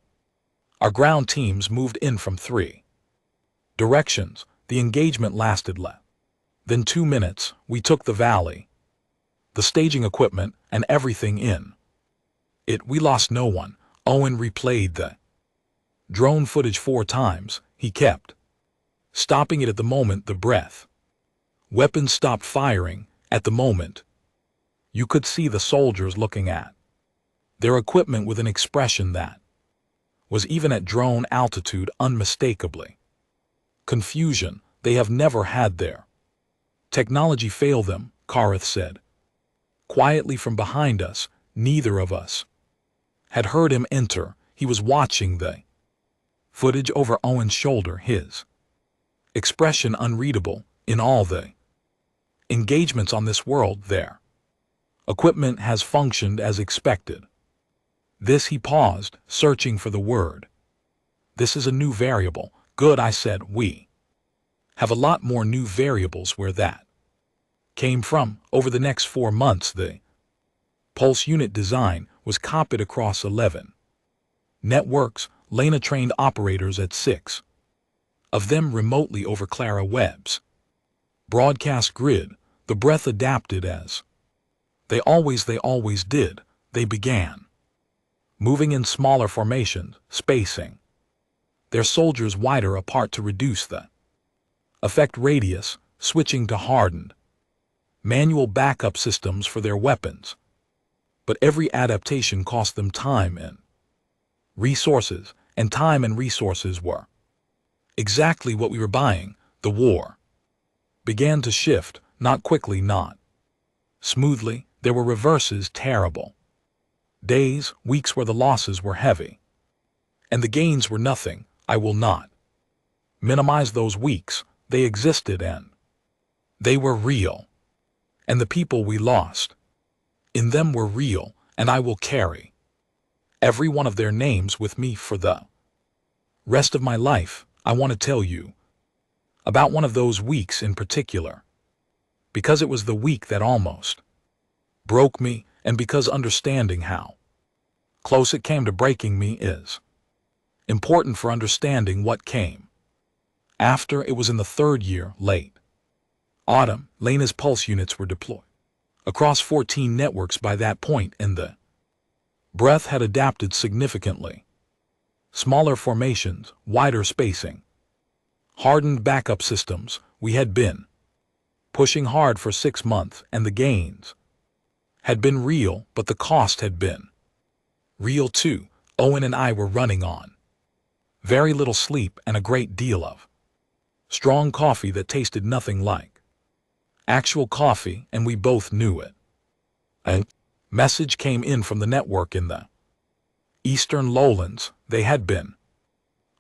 Speaker 1: Our ground teams moved in from 3 directions. The engagement lasted less than 2 minutes. We took the valley, the staging equipment, and everything in it. We lost no one. Owen replayed the drone footage 4 times. He kept stopping it at the moment the breath weapons stopped firing. At the moment, you could see the soldiers looking at their equipment with an expression that was, even at drone altitude, unmistakably confusion. They have never had their technology fail them, Kareth said quietly from behind us. Neither of us had heard him enter. He was watching the footage over Owen's shoulder, his expression unreadable. In all the engagements on this world, their equipment has functioned as expected. This, he paused, searching for the word. This is a new variable. Good, I said. We have a lot more new variables. Where that came from. Over the next 4 months, the Pulse Unit design was copied across 11 networks. Lena trained operators at 6 of them remotely over Clara Webb's broadcast grid. The breath adapted as they always did. They began moving in smaller formations, spacing their soldiers wider apart to reduce the effect radius, switching to hardened manual backup systems for their weapons. But every adaptation cost them time and resources, and time and resources were exactly what we were buying. The war began to shift, not quickly, not smoothly. There were reverses terrible. Days, weeks where the losses were heavy. And the gains were nothing. I will not minimize those weeks. They existed and they were real. And the people we lost in them were real, and I will carry every one of their names with me for the rest of my life. I want to tell you about one of those weeks in particular, because it was the week that almost broke me, and because understanding how close it came to breaking me is important for understanding what came after. It was in the third year, late autumn. Lena's pulse units were deployed across 14 networks by that point, and the breath had adapted significantly. Smaller formations, wider spacing, hardened backup systems. We had been pushing hard for 6 months, and the gains had been real, but the cost had been real too. Owen and I were running on very little sleep and a great deal of strong coffee that tasted nothing like actual coffee, and we both knew it. A message came in from the network in the Eastern Lowlands. They had been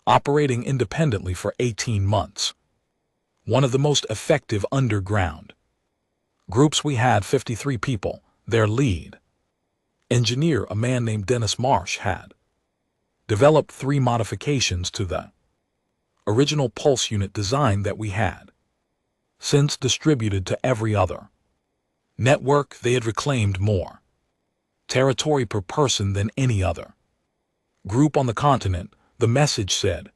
Speaker 1: operating independently for 18 months. One of the most effective underground groups. We had 53 people. Their lead engineer, a man named Dennis Marsh, had developed 3 modifications to the original pulse unit design that we had since distributed to every other network. They had reclaimed more territory per person than any other group on the continent. The message said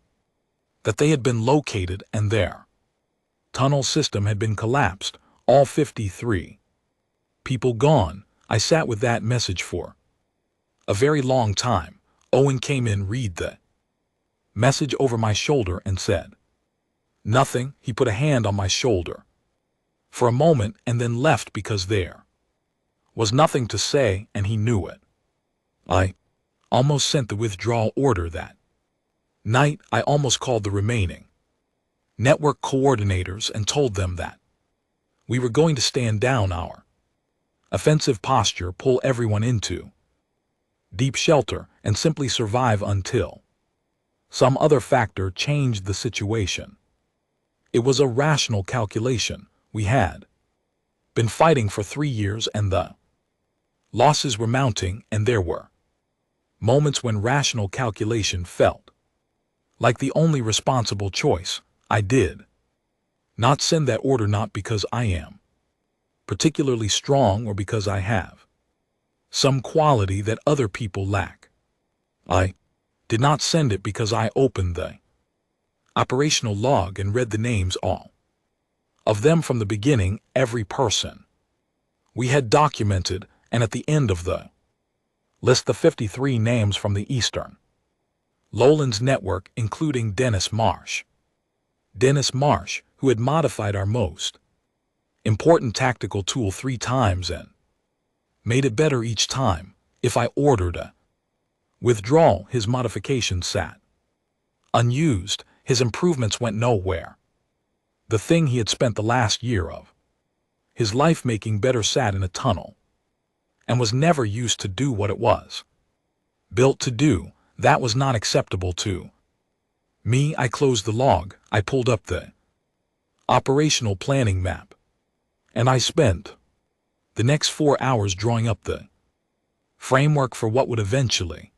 Speaker 1: that they had been located and their tunnel system had been collapsed. All 53 people gone. I sat with that message for a very long time. Owen came in, read the message over my shoulder and said nothing. He put a hand on my shoulder for a moment and then left because there was nothing to say, and he knew it. I almost sent the withdrawal order that night. I almost called the remaining network coordinators and told them that we were going to stand down our offensive posture, pull everyone into deep shelter, and simply survive until some other factor changed the situation. It was a rational calculation. We had been fighting for 3 years, and the losses were mounting, and there were moments when rational calculation felt like the only responsible choice. I did not send that order, not because I am particularly strong or because I have some quality that other people lack. I did not send it because I opened the operational log and read the names, all of them from the beginning, every person we had documented, and at the end of the list the 53 names from the Eastern Lowlands network, including Dennis Marsh. Dennis Marsh, who had modified our most important tactical tool 3 times and made it better each time. If I ordered a withdrawal, his modifications sat unused. His improvements went nowhere. The thing he had spent the last year of his life making better sat in a tunnel and was never used to do what it was built to do. That was not acceptable to me. I closed the log. I pulled up the operational planning map, and I spent the next 4 hours drawing up the framework for what would eventually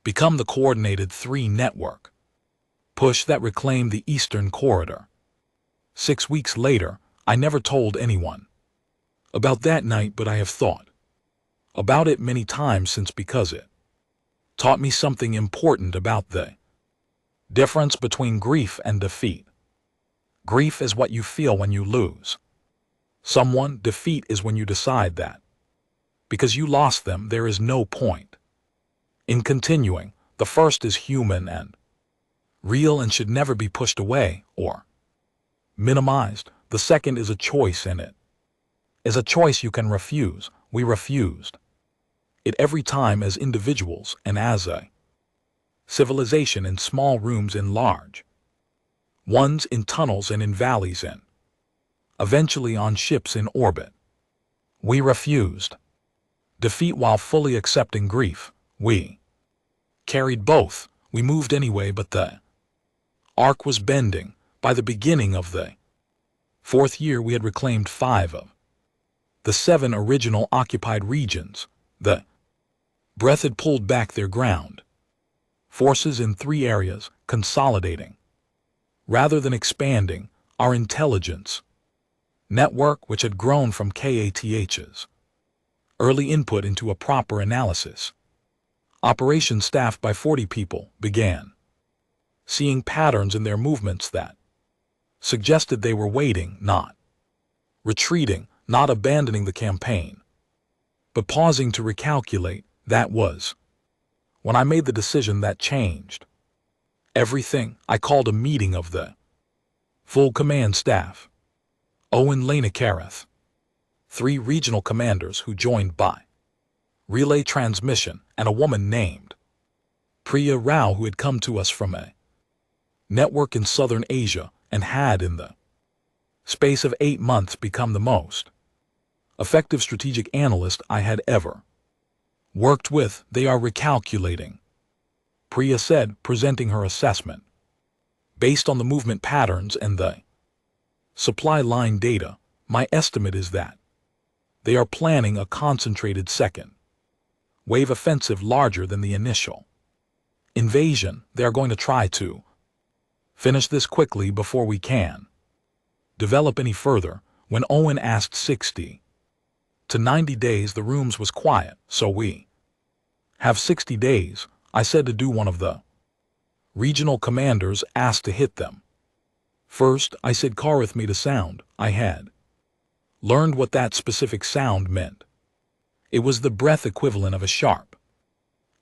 Speaker 1: become the Coordinated 3 network push that reclaimed the Eastern Corridor. 6 weeks later, I never told anyone about that night, but I have thought about it many times since, because it taught me something important about the difference between grief and defeat. Grief is what you feel when you lose someone. Defeat is when you decide that because you lost them, there is no point in continuing. The first is human and real and should never be pushed away or minimized. The second is a choice, and it is a choice you can refuse. We refused it every time as individuals and as a civilization, in small rooms, in large ones, in tunnels and in valleys, and eventually on ships in orbit. We refused. Defeat while fully accepting grief. We carried both. We moved anyway, but the arc was bending. By the beginning of the 4th year, we had reclaimed 5 of the 7 original occupied regions. The breath had pulled back their ground forces in 3 areas, consolidating rather than expanding our intelligence network, which had grown from KATH's early input into a proper analysis. Operations staffed by 40 people began seeing patterns in their movements that suggested they were waiting, not retreating, not abandoning the campaign, but pausing to recalculate. That was when I made the decision that changed everything. I called a meeting of the full command staff. Owen Lena Kareth, 3 regional commanders who joined by relay transmission, and a woman named Priya Rao who had come to us from a network in Southern Asia and had in the space of 8 months become the most effective strategic analyst I had ever worked with. They are recalculating, Priya said, presenting her assessment based on the movement patterns and the supply line data. My estimate is that they are planning a concentrated second wave offensive larger than the initial invasion. They are going to try to finish this quickly before we can develop any further. When Owen asked 60 to 90 days, the rooms was quiet. So we have 60 days, I said, to do. One of the regional commanders asked to hit them first. I said Kareth made a sound. I had learned what that specific sound meant. It was the breath equivalent of a sharp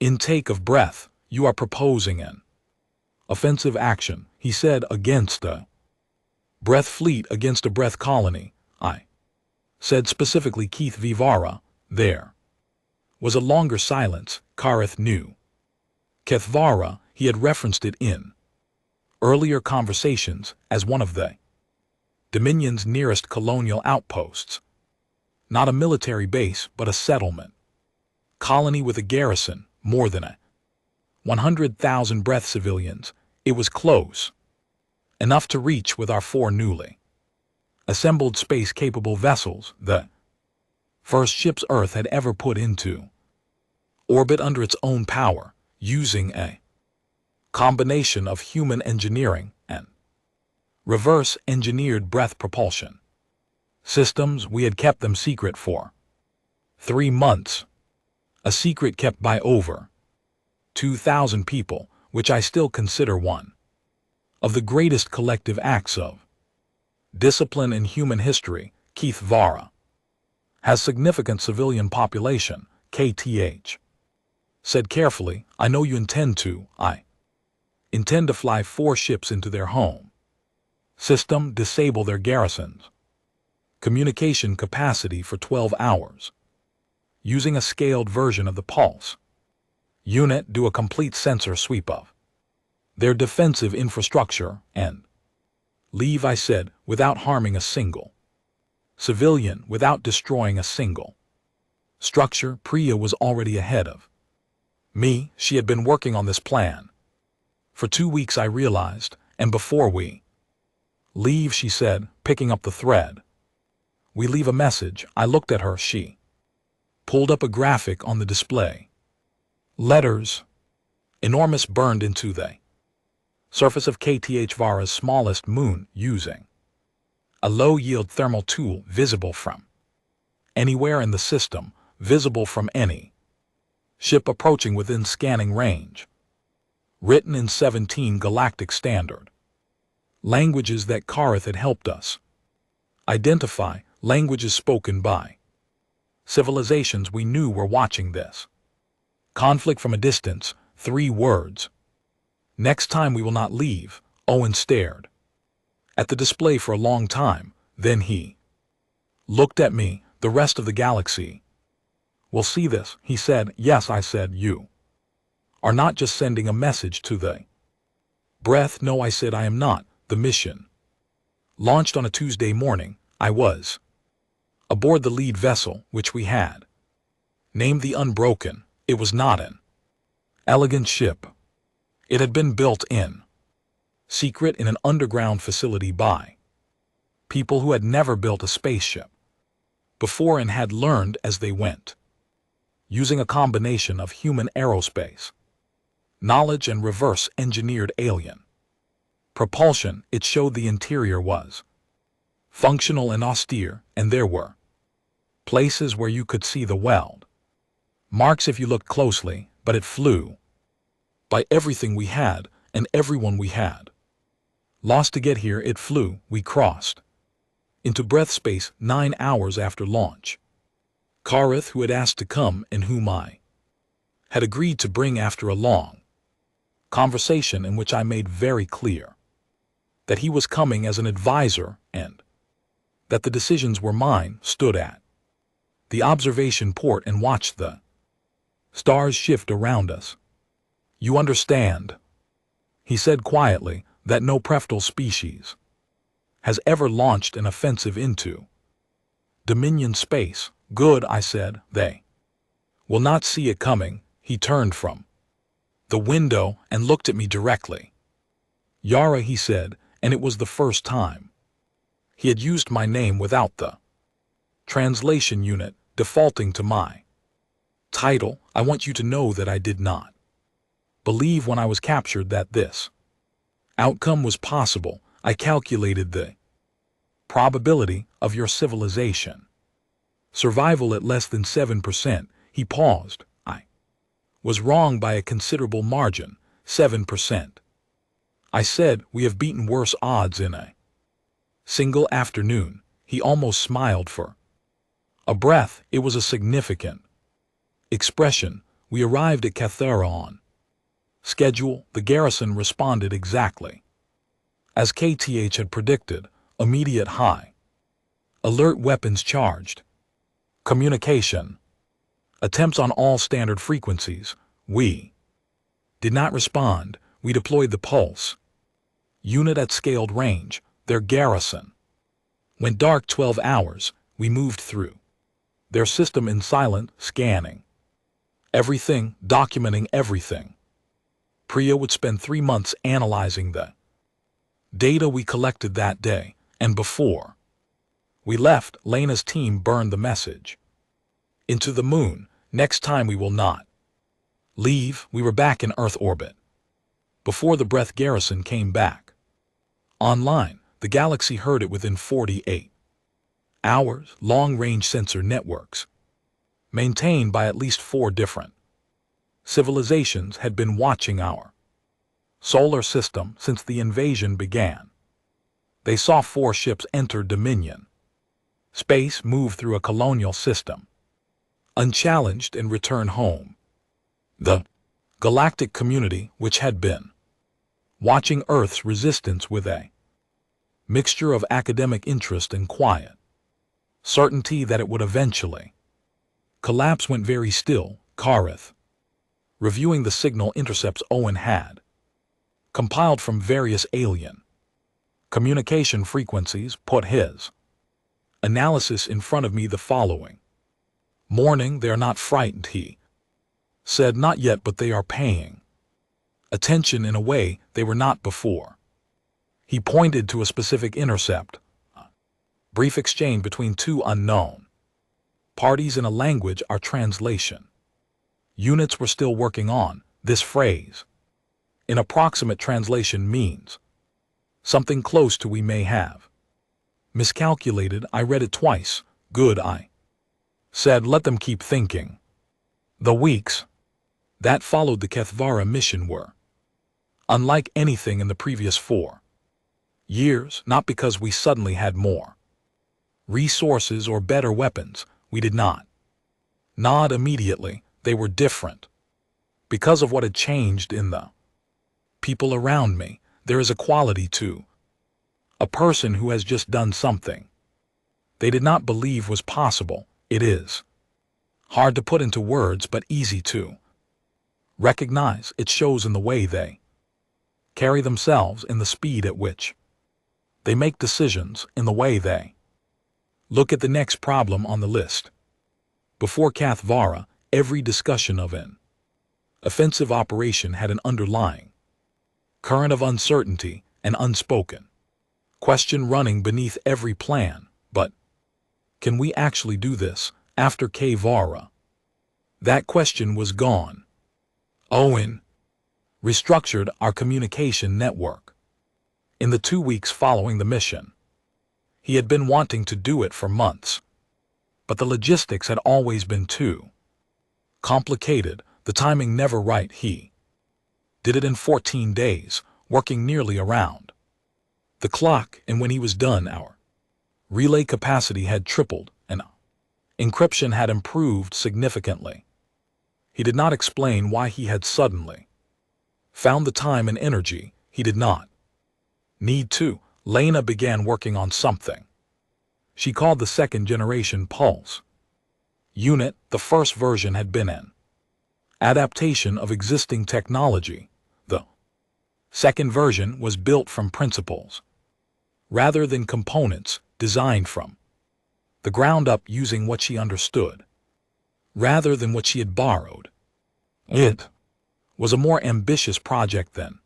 Speaker 1: intake of breath. You are proposing an offensive action, he said, against a breath fleet, against a breath colony. I said specifically Keith Vivara. There was a longer silence. Kareth knew Kethvara. He had referenced it in earlier conversations as one of the Dominion's nearest colonial outposts. Not a military base, but a settlement colony with a garrison, more than 100,000 breath civilians. It was close enough to reach with our 4 newly assembled space-capable vessels, the first ships Earth had ever put into orbit under its own power, using a combination of human engineering and reverse-engineered breath propulsion systems. We had kept them secret for 3 months, a secret kept by over 2,000 people, which I still consider one of the greatest collective acts of discipline in human history. Keith Vara has significant civilian population, KTH said carefully. I know you intend to. I intend to fly 4 ships into their home system, disable their garrisons communication capacity for 12 hours, using a scaled version of the Pulse unit, do a complete sensor sweep of their defensive infrastructure, and leave, I said, without harming a single civilian, without destroying a single structure. Priya was already ahead of me. She had been working on this plan for 2 weeks, I realized, and before we leave, she said, picking up the thread, we leave a message. I looked at her. She pulled up a graphic on the display. Letters, enormous, burned into the surface of KTH Vara's smallest moon using a low-yield thermal tool, visible from anywhere in the system, visible from any ship approaching within scanning range. Written in 17 galactic standard languages that Kareth had helped us identify, languages spoken by civilizations we knew were watching this conflict from a distance. 3 words. Next time we will not leave. Owen stared at the display for a long time. Then he looked at me. The rest of the galaxy will see this, he said. Yes, I said. You are not just sending a message to the breath. No, I said, I am not. The mission launched on a Tuesday morning. I was Aboard the lead vessel, which we had named the Unbroken, it was not an elegant ship. It had been built in secret in an underground facility by people who had never built a spaceship before and had learned as they went, using a combination of human aerospace knowledge and reverse-engineered alien propulsion. It showed the interior was functional and austere, and there were places where you could see the weld marks if you looked closely, but it flew by everything we had and everyone we had lost to get here. It flew. We crossed into breath space 9 hours after launch. Kareth, who had asked to come and whom I had agreed to bring after a long conversation in which I made very clear that he was coming as an advisor and that the decisions were mine, stood at the observation port and watched the stars shift around us. You understand, he said quietly, that no preftal species has ever launched an offensive into Dominion space. Good, I said. They will not see it coming. He turned from the window and looked at me directly. Yara, he said, and it was the first time he had used my name without the translation unit defaulting to my title. I want you to know that I did not believe when I was captured that this outcome was possible. I calculated the probability of your civilization survival at less than 7%. He paused. I was wrong by a considerable margin, 7%. I said, we have beaten worse odds in a single afternoon. He almost smiled for a breath. It was a significant expression. We arrived at Cathera on schedule. The garrison responded exactly as KTH had predicted. Immediate high alert, weapons charged, communication attempts on all standard frequencies. We did not respond. We deployed the pulse unit at scaled range. Their garrison went dark. 12 hours. We moved through their system in silent, scanning everything, documenting everything. Priya would spend 3 months analyzing the data we collected that day, and before we left, Lena's team burned the message into the moon. Next time we will not leave. We were back in Earth orbit before the Breath garrison came back online. The galaxy heard it within 48 hours. Long-range sensor networks maintained by at least 4 different civilizations had been watching our solar system since the invasion began. They saw 4 ships enter Dominion space, move through a colonial system unchallenged, and return home. The galactic community, which had been watching Earth's resistance with a mixture of academic interest and quiet certainty that it would eventually collapse, went very still. Kareth, reviewing the signal intercepts Owen had compiled from various alien communication frequencies, put his analysis in front of me the following morning. They're not frightened, he said. Not yet, but they are paying attention in a way they were not before. He pointed to a specific intercept, a brief exchange between 2 unknown parties in a language our translation units were still working on. This phrase, in approximate translation, means something close to "we may have miscalculated." I read it twice. Good, I said. Let them keep thinking. The weeks that followed the Kethvara mission were unlike anything in the previous 4 years, not because we suddenly had more resources or better weapons. We did not nod immediately. They were different because of what had changed in the people around me. There is a quality to a person who has just done something they did not believe was possible. It is hard to put into words, but easy to recognize. It shows in the way they carry themselves, in the speed at which they make decisions, in the way they Look at the next problem on the list. Before Cathvara, every discussion of an offensive operation had an underlying current of uncertainty and unspoken question running beneath every plan. But can we actually do this after Cathvara? That question was gone. Owen restructured our communication network. In the 2 weeks following the mission, he had been wanting to do it for months, but the logistics had always been too complicated, the timing never right. He did it in 14 days, working nearly around the clock, and when he was done, our relay capacity had tripled and encryption had improved significantly. He did not explain why he had suddenly found the time and energy. He did not need to. Lena began working on something she called the second-generation pulse unit. The first version had been an adaptation of existing technology. The second version was built from principles rather than components, designed from the ground up using what she understood rather than what she had borrowed. It was a more ambitious project than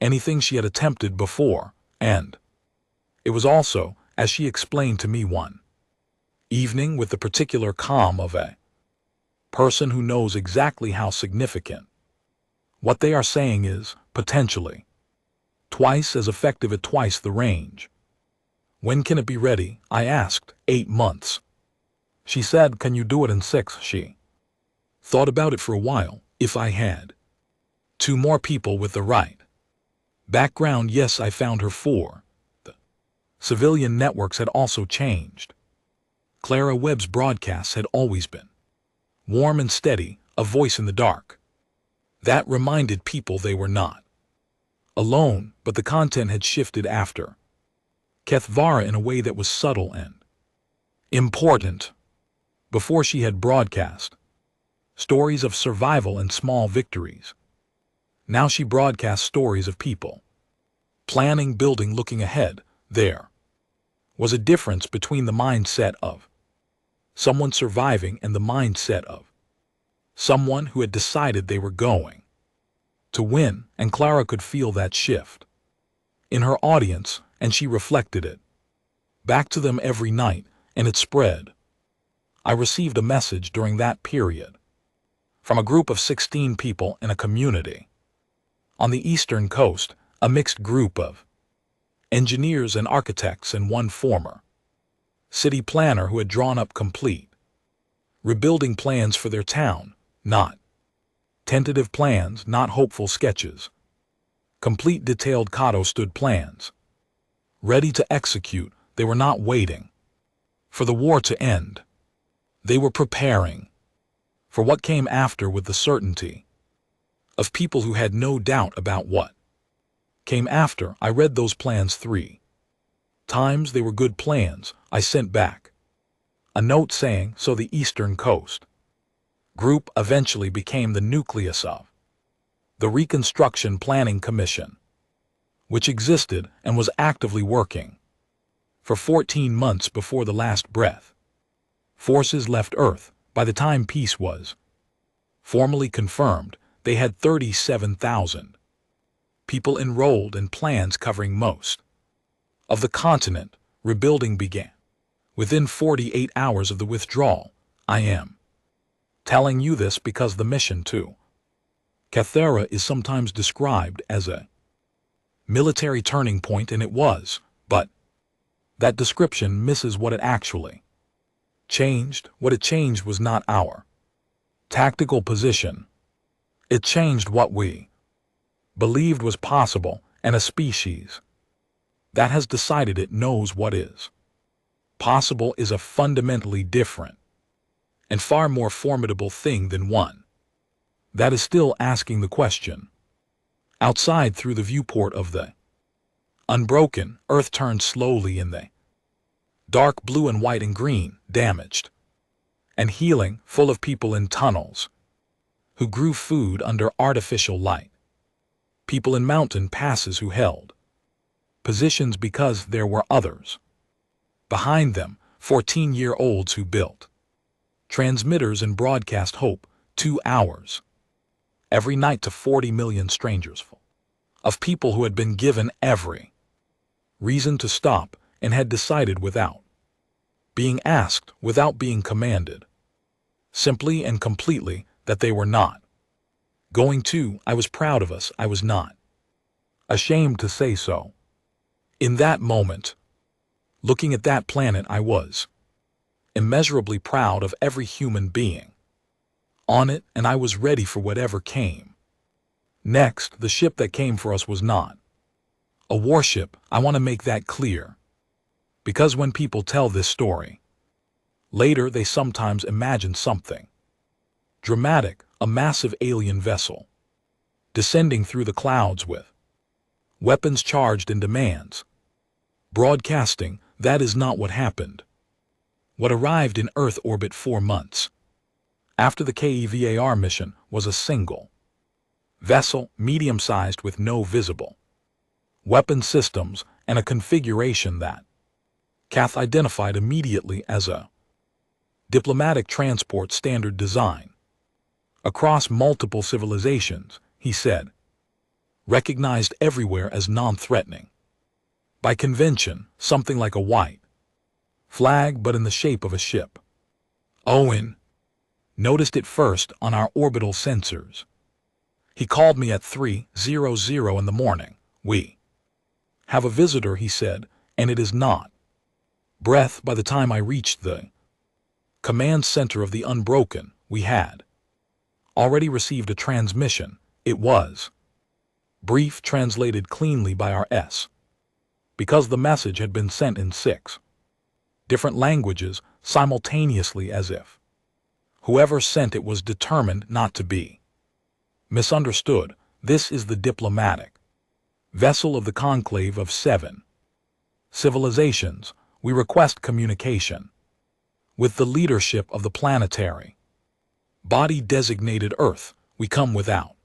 Speaker 1: anything she had attempted before, and it was also, as she explained to me one evening with the particular calm of a person who knows exactly how significant what they are saying is, potentially twice as effective at twice the range. When can it be ready? I asked. 8 months. She said, can you do it in 6? She thought about it for a while. If I had 2 more people with the right background, yes. I found her 4. The civilian networks had also changed. Clara Webb's broadcasts had always been warm and steady, a voice in the dark that reminded people they were not alone, but the content had shifted after Cathvara in a way that was subtle and important. Before, she had broadcast stories of survival and small victories. Now she broadcast stories of people planning, building, looking ahead. There was a difference between the mindset of someone surviving and the mindset of someone who had decided they were going to win, and Clara could feel that shift in her audience, and she reflected it back to them every night, and it spread. I received a message during that period from a group of 16 people in a community on the Eastern Coast, a mixed group of engineers and architects and one former city planner who had drawn up complete rebuilding plans for their town, not tentative plans, not hopeful sketches. Complete detailed Cato stood plans, ready to execute. They were not waiting for the war to end. They were preparing for what came after with the certainty of people who had no doubt about what came after. I read those plans 3 times. They were good plans. I sent back a note saying, so the Eastern Coast group eventually became the nucleus of the Reconstruction Planning Commission, which existed and was actively working for 14 months before the last breath. Forces left Earth. By the time peace was formally confirmed, they had 37,000 people enrolled in plans covering most of the continent. Rebuilding began within 48 hours of the withdrawal. I am telling you this because the mission to Cathvara is sometimes described as a military turning point, and it was, but that description misses what it actually changed. What it changed was not our tactical position. It changed what we believed was possible, and a species that has decided it knows what is possible is a fundamentally different and far more formidable thing than one that is still asking the question outside through the viewport of the unbroken. Earth turned slowly in the dark blue and white and green, damaged and healing, full of people in tunnels who grew food under artificial light, people in mountain passes who held positions because there were others behind them, 14-year-olds who built transmitters and broadcast hope 2 hours every night to 40 million strangers full of people who had been given every reason to stop and had decided without being asked, without being commanded, simply and completely that they were not going to. I was proud of us. I was not ashamed to say so. In that moment, looking at that planet, I was immeasurably proud of every human being on it, and I was ready for whatever came next. The ship that came for us was not a warship. I want to make that clear, because when people tell this story later, they sometimes imagine something dramatic, a massive alien vessel descending through the clouds with weapons charged and demands broadcasting. That is not what happened. What arrived in Earth orbit 4 months after the KEVAR mission was a single vessel, medium-sized, with no visible weapon systems and a configuration that Kath identified immediately as a diplomatic transport standard design across multiple civilizations, he said, recognized everywhere as non-threatening by convention, something like a white flag but in the shape of a ship. Owen noticed it first on our orbital sensors. He called me at 3:00 in the morning. We have a visitor, he said, and it is not breath. By the time I reached the command center of the Unbroken, we had already received a transmission. It was brief, translated cleanly by our S, because the message had been sent in 6 different languages simultaneously, as if whoever sent it was determined not to be misunderstood. This is the diplomatic vessel of the Conclave of 7 civilizations. We request communication with the leadership of the planetary body designated Earth. We come without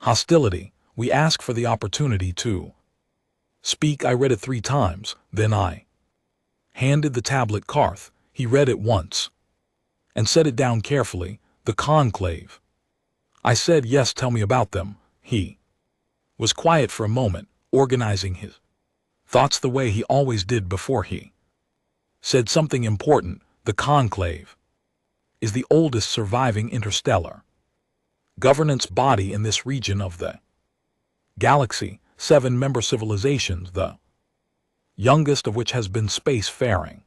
Speaker 1: hostility. We ask for the opportunity to speak. I read it 3 times, then I handed the tablet Karth. He read it once and set it down carefully. The Conclave. I said, yes, tell me about them. He was quiet for a moment, organizing his thoughts the way he always did before he said something important. The Conclave is the oldest surviving interstellar governance body in this region of the galaxy. 7 member civilizations, the youngest of which has been space-faring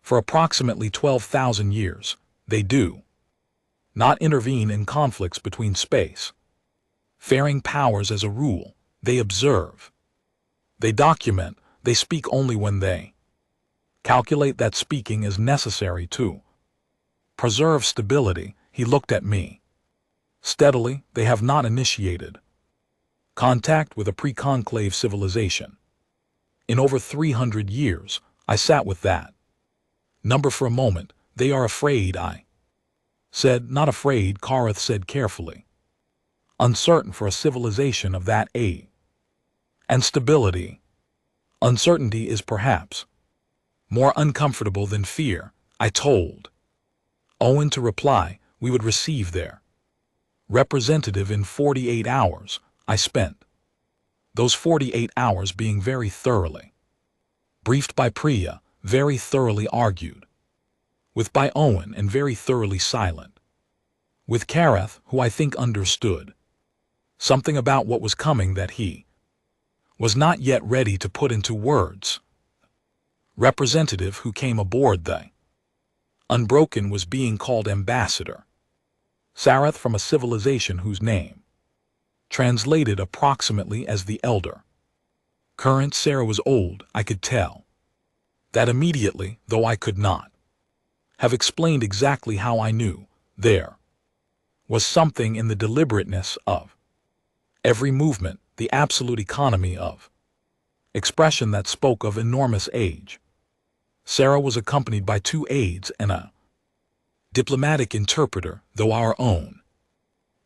Speaker 1: for approximately 12,000 years. They do not intervene in conflicts between space-faring powers as a rule. They observe, they document, they speak only when they calculate that speaking is necessary to preserve stability. He looked at me steadily. They have not initiated contact with a pre-conclave civilization in over 300 years. I sat with that number for a moment. They are afraid, I said. Not afraid, Karth said carefully. Uncertain for a civilization of that age and stability. Uncertainty is perhaps more uncomfortable than fear. I told Owen to reply. We would receive their representative in 48 hours. I spent those 48 hours being very thoroughly briefed by Priya, very thoroughly argued with by Owen, and very thoroughly silent with Karth, who I think understood something about what was coming that he was not yet ready to put into words. Representative who came aboard the Unbroken was being called Ambassador Sarath, from a civilization whose name translated approximately as the Elder Current. Sarah was old. I could tell that immediately, though I could not have explained exactly how. I knew there was something in the deliberateness of every movement, the absolute economy of expression that spoke of enormous age. Sarah was accompanied by 2 aides and a diplomatic interpreter. Though our own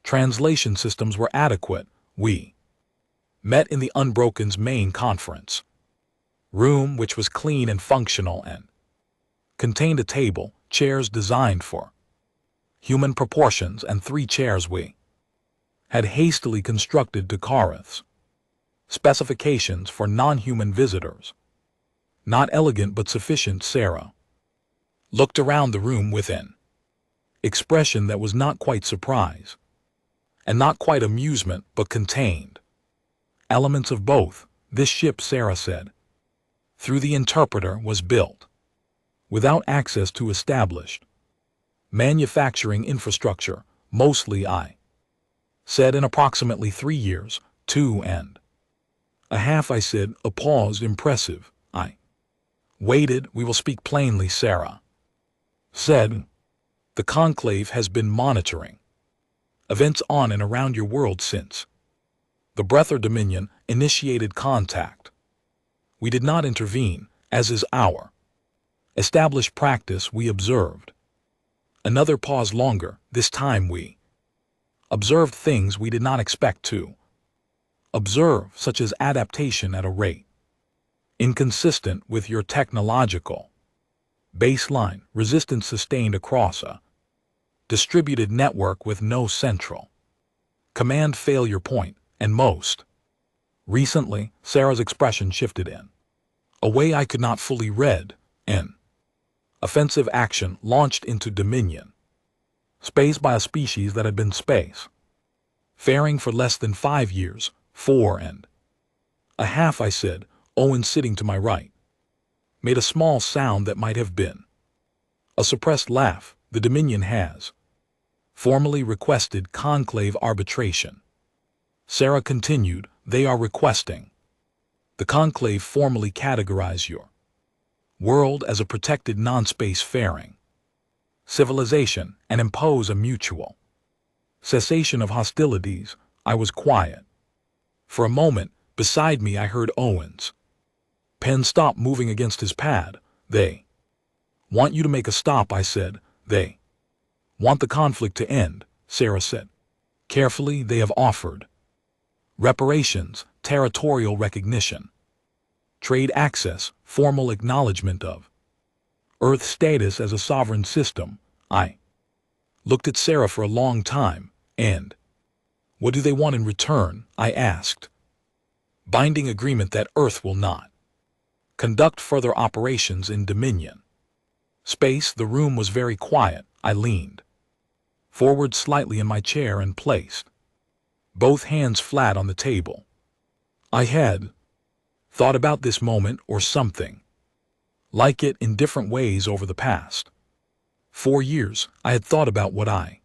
Speaker 1: translation systems were adequate, we met in the Unbroken's main conference room, which was clean and functional and contained a table, chairs designed for human proportions, and 3 chairs we had hastily constructed to Kareth's specifications for non-human visitors. Not elegant but sufficient. Sarah looked around the room with an expression that was not quite surprise, and not quite amusement, but contained elements of both. This ship, Sarah said, through the interpreter, was built without access to established manufacturing infrastructure, mostly, I said, in approximately 3 years, 2.5. I said. A pause. Impressive. I waited. We will speak plainly, Sarah said. The Conclave has been monitoring events on and around your world since the Breather Dominion initiated contact. We did not intervene, as is our established practice. We observed. Another pause. Longer. This time we observed things we did not expect to observe, such as adaptation at a rate inconsistent with your technological baseline, resistance sustained across a distributed network with no central command failure point, and most recently, Sarah's expression shifted in a way I could not fully read. An offensive action launched into Dominion space by a species that had been space faring for less than 5 years, 4.5. I said. Owen, sitting to my right, made a small sound that might have been a suppressed laugh. The Dominion has formally requested Conclave arbitration. Sarah continued. They are requesting the Conclave formally categorize your world as a protected non-space faring civilization and impose a mutual cessation of hostilities. I was quiet. For a moment, beside me I heard Owen's pen stop moving against his pad. They want you to make a stop, I said. They want the conflict to end, Sarah said. Carefully, they have offered reparations, territorial recognition, trade access, formal acknowledgement of Earth's status as a sovereign system. I looked at Sarah for a long time. And what do they want in return? I asked. Binding agreement that Earth will not conduct further operations in Dominion space. The room was very quiet. I leaned forward slightly in my chair and placed both hands flat on the table. I had thought about this moment, or something like it, in different ways over the past 4 years. I had thought about what I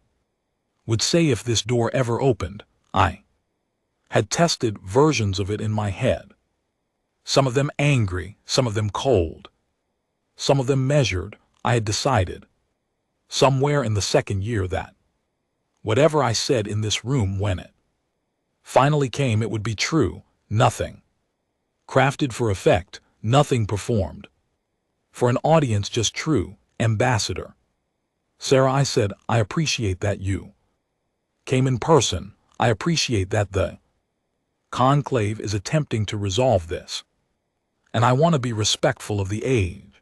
Speaker 1: would say if this door ever opened. I had tested versions of it in my head. Some of them angry, some of them cold, some of them measured. I had decided somewhere in the 2nd year that whatever I said in this room, when it finally came, it would be true. Nothing crafted for effect, nothing performed for an audience, just true. Ambassador Sarah, I said, I appreciate that you came in person. I appreciate that the Conclave is attempting to resolve this. And I want to be respectful of the age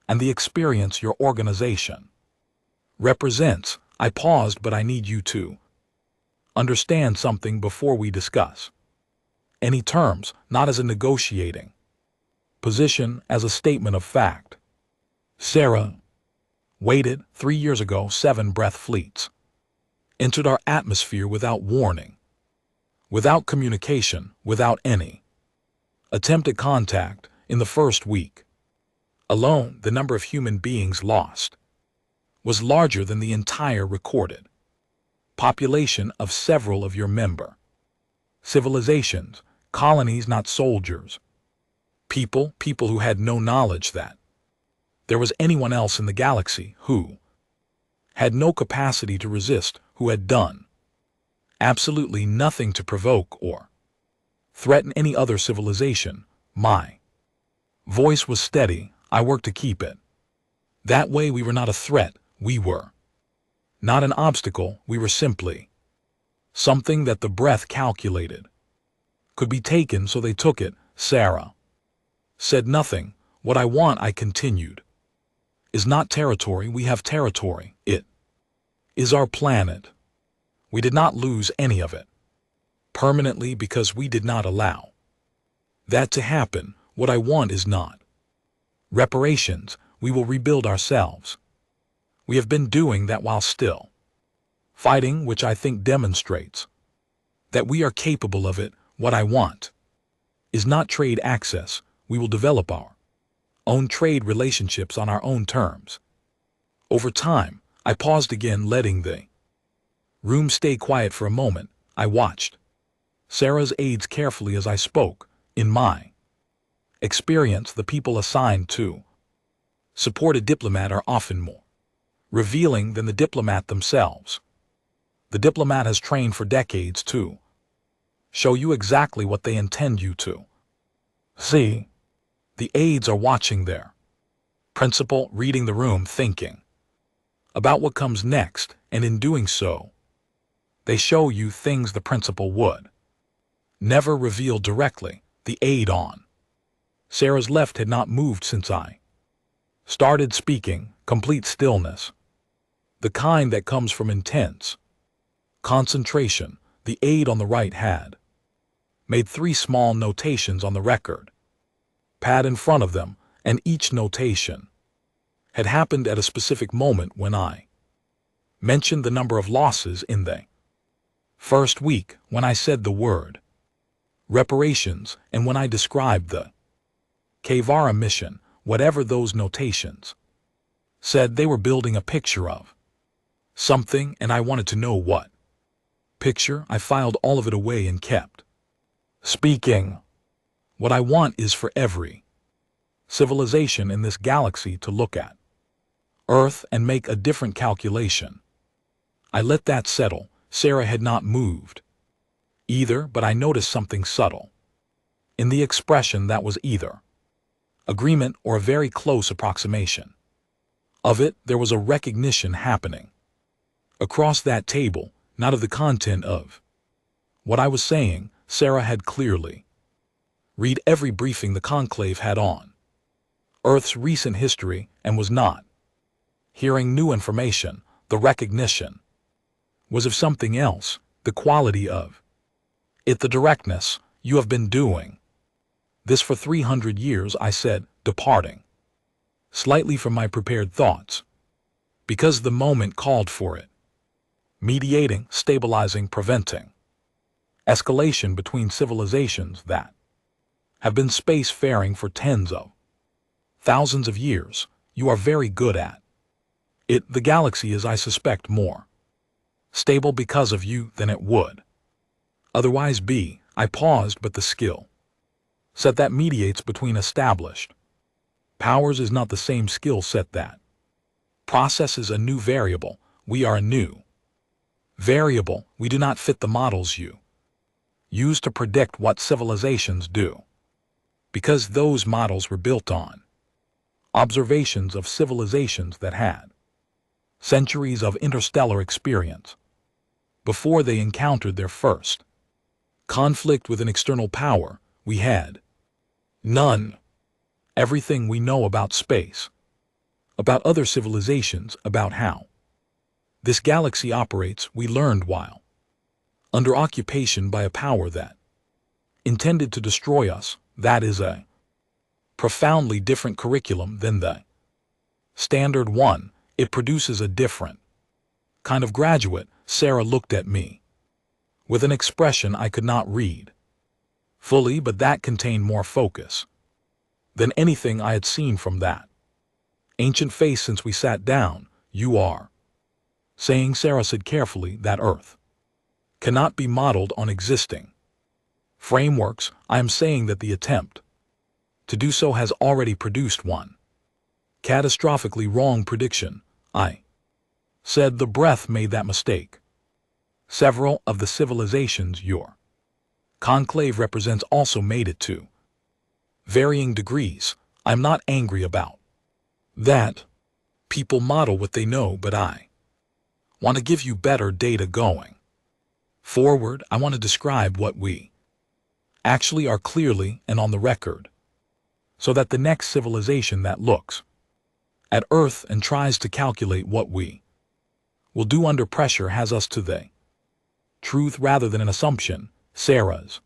Speaker 1: and the experience your organization represents. I paused. But I need you to understand something before we discuss any terms, not as a negotiating position, as a statement of fact. Sarah waited. 3 years ago, 7 breath fleets entered our atmosphere without warning, without communication, without any attempt at contact. In the first week alone, the number of human beings lost was larger than the entire recorded population of several of your member civilizations, colonies, not soldiers. People who had no knowledge that there was anyone else in the galaxy, who had no capacity to resist, who had done absolutely nothing to provoke or threaten any other civilization. My voice was steady. I worked to keep it that way. We were not a threat. We were not an obstacle. We were simply something that the breath calculated could be taken, so they took it. Sarah said nothing. What I want, I continued, is not territory, we have territory. It is our planet. We did not lose any of it permanently because we did not allow that to happen. What I want is not reparations. We will rebuild ourselves. We have been doing that while still fighting, which I think demonstrates that we are capable of it. What I want is not trade access. We will develop our own trade relationships on our own terms. Over time, I paused again, letting the room stay quiet for a moment. I watched Sarah's aides carefully as I spoke. In my experience, the people assigned to support a diplomat are often more revealing than the diplomat themselves. The diplomat has trained for decades to show you exactly what they intend you to see. The aides are watching their principal, reading the room, thinking about what comes next, and in doing so, they show you things the principal would never reveal directly. The aide on Sarah's left had not moved since I started speaking. Complete stillness, the kind that comes from intense concentration. The aide on the right had made 3 small notations on the record pad in front of them, and each notation had happened at a specific moment when I mentioned the number of losses in the first week, when I said the word reparations, and when I described the Kevara mission. Whatever those notations said, they were building a picture of something, and I wanted to know what picture. I filed all of it away and kept speaking. What I want is for every civilization in this galaxy to look at Earth and make a different calculation. I let that settle. Sarah had not moved either, but I noticed something subtle in the expression that was either agreement or a very close approximation of it. There was a recognition happening across that table, not of the content of what I was saying. Sarah had clearly read every briefing the conclave had on Earth's recent history and was not hearing new information. The recognition was of something else, the quality of it, the directness. You have been doing this for 300 years, I said, departing slightly from my prepared thoughts, because the moment called for it. Mediating, stabilizing, preventing escalation between civilizations that have been space-faring for tens of thousands of years. You are very good at it. The galaxy is, I suspect, more stable because of you than it would otherwise be. I paused, but the skill set that mediates between established powers is not the same skill set that processes a new variable. We are a new variable. We do not fit the models you use to predict what civilizations do, because those models were built on observations of civilizations that had centuries of interstellar experience before they encountered their first conflict with an external power. We had none. Everything we know about space, about other civilizations, about how this galaxy operates, we learned while under occupation by a power that intended to destroy us. That is a profoundly different curriculum than the standard one. It produces a different kind of graduate. Sarah looked at me with an expression I could not read fully, but that contained more focus than anything I had seen from that ancient face since we sat down. You are saying, Sarah said carefully, that Earth cannot be modeled on existing frameworks. I am saying that the attempt to do so has already produced one catastrophically wrong prediction. I said the breath made that mistake. Several of the civilizations your conclave represents also made it to varying degrees. I'm not angry about that. People model what they know, but I want to give you better data going forward. I want to describe what we actually are clearly and on the record, so that the next civilization that looks at Earth and tries to calculate what we will do under pressure has us to the truth rather than an assumption. Sarah's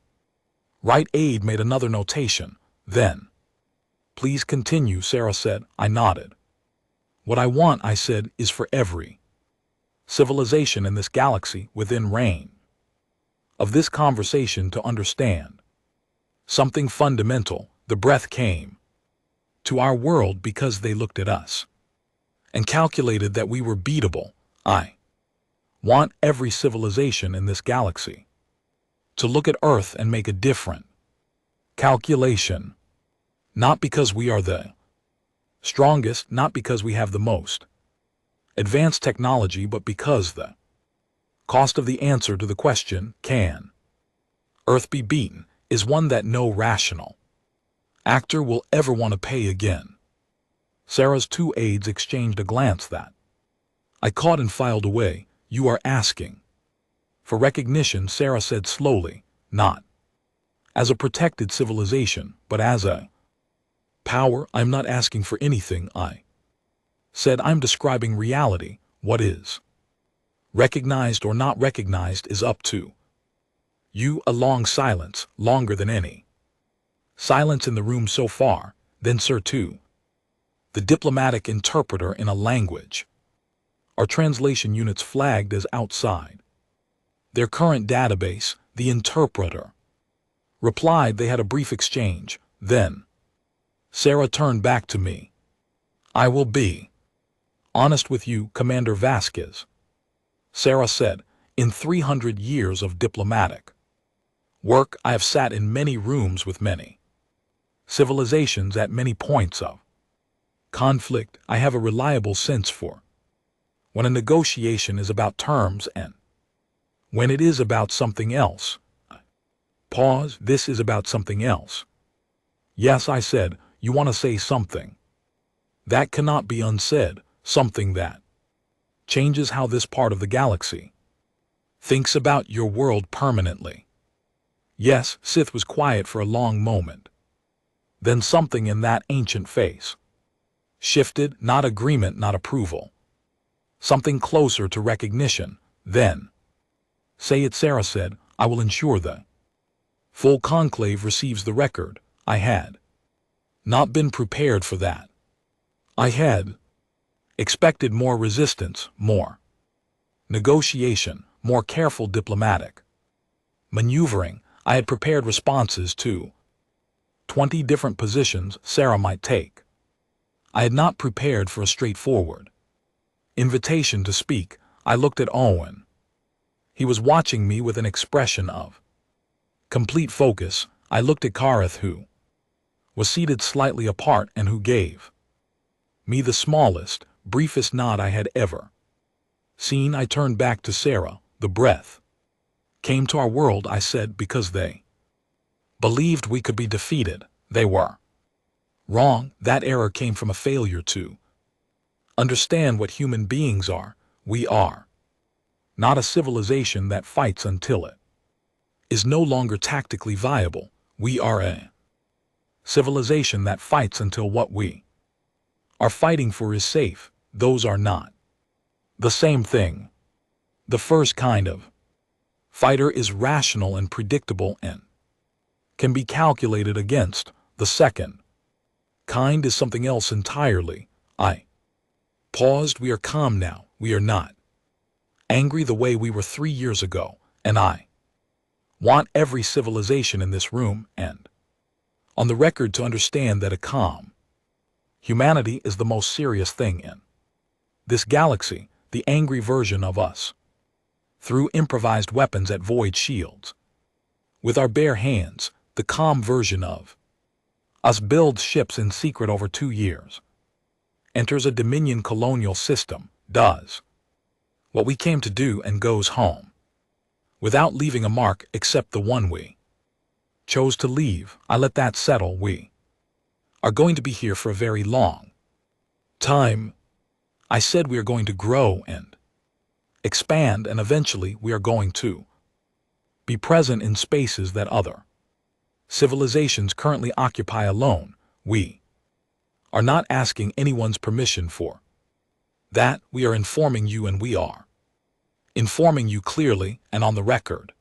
Speaker 1: right aide made another notation. Then, please continue, Sarah said. I nodded. What I want, I said, is for every civilization in this galaxy within range of this conversation to understand something fundamental. The breath came to our world because they looked at us and calculated that we were beatable. I want every civilization in this galaxy to look at Earth and make a different calculation. Not because we are the strongest, not because we have the most advanced technology, but because the cost of the answer to the question, can Earth be beaten, is one that no rational actor will ever want to pay again. Sarah's two aides exchanged a glance that I caught and filed away. You are asking for recognition, Sarah said slowly, not as a protected civilization, but as a power. I'm not asking for anything, I said. I'm describing reality. What is recognized or not recognized is up to you. A long silence, longer than any silence in the room so far. Then Sir too, the diplomatic interpreter in a language our translation units flagged as outside their current database, the interpreter replied. They had a brief exchange. Then Sarah turned back to me. I will be honest with you, Commander Vasquez, Sarah said. In 300 years of diplomatic work, I have sat in many rooms with many civilizations at many points of conflict. I have a reliable sense for when a negotiation is about terms and when it is about something else. Pause. This is about something else. Yes, I said. You want to say something that cannot be unsaid, something that changes how this part of the galaxy thinks about your world permanently. Yes. Sith was quiet for a long moment. Then something in that ancient face shifted. Not agreement, not approval. Something closer to recognition. Then, say it, Sarah said. I will ensure the full conclave receives the record. I had not been prepared for that. I had expected more resistance, more negotiation, more careful diplomatic maneuvering. I had prepared responses to 20 different positions Sarah might take. I had not prepared for a straightforward invitation to speak. I looked at Owen. He was watching me with an expression of complete focus. I looked at Kareth, who was seated slightly apart and who gave me the smallest, briefest nod I had ever seen. I turned back to Sarah. The breath came to our world, I said, because they believed we could be defeated. They were wrong. That error came from a failure to understand what human beings are. We are not a civilization that fights until it is no longer tactically viable. We are a civilization that fights until what we are fighting for is safe. Those are not the same thing. The first kind of fighter is rational and predictable and can be calculated against. The second kind is something else entirely. I paused. We are calm now. We are not angry the way we were 3 years ago, and I want every civilization in this room and on the record to understand that a calm humanity is the most serious thing in this galaxy. The angry version of us threw improvised weapons at void shields with our bare hands. The calm version of us builds ships in secret over 2 years, enters a Dominion colonial system, does what we came to do, and goes home without leaving a mark except the one we chose to leave. I let that settle. We are going to be here for a very long time. I said we are going to grow and expand, and eventually we are going to be present in spaces that other civilizations currently occupy alone. We are not asking anyone's permission for. That we are informing you, and we are informing you clearly and on the record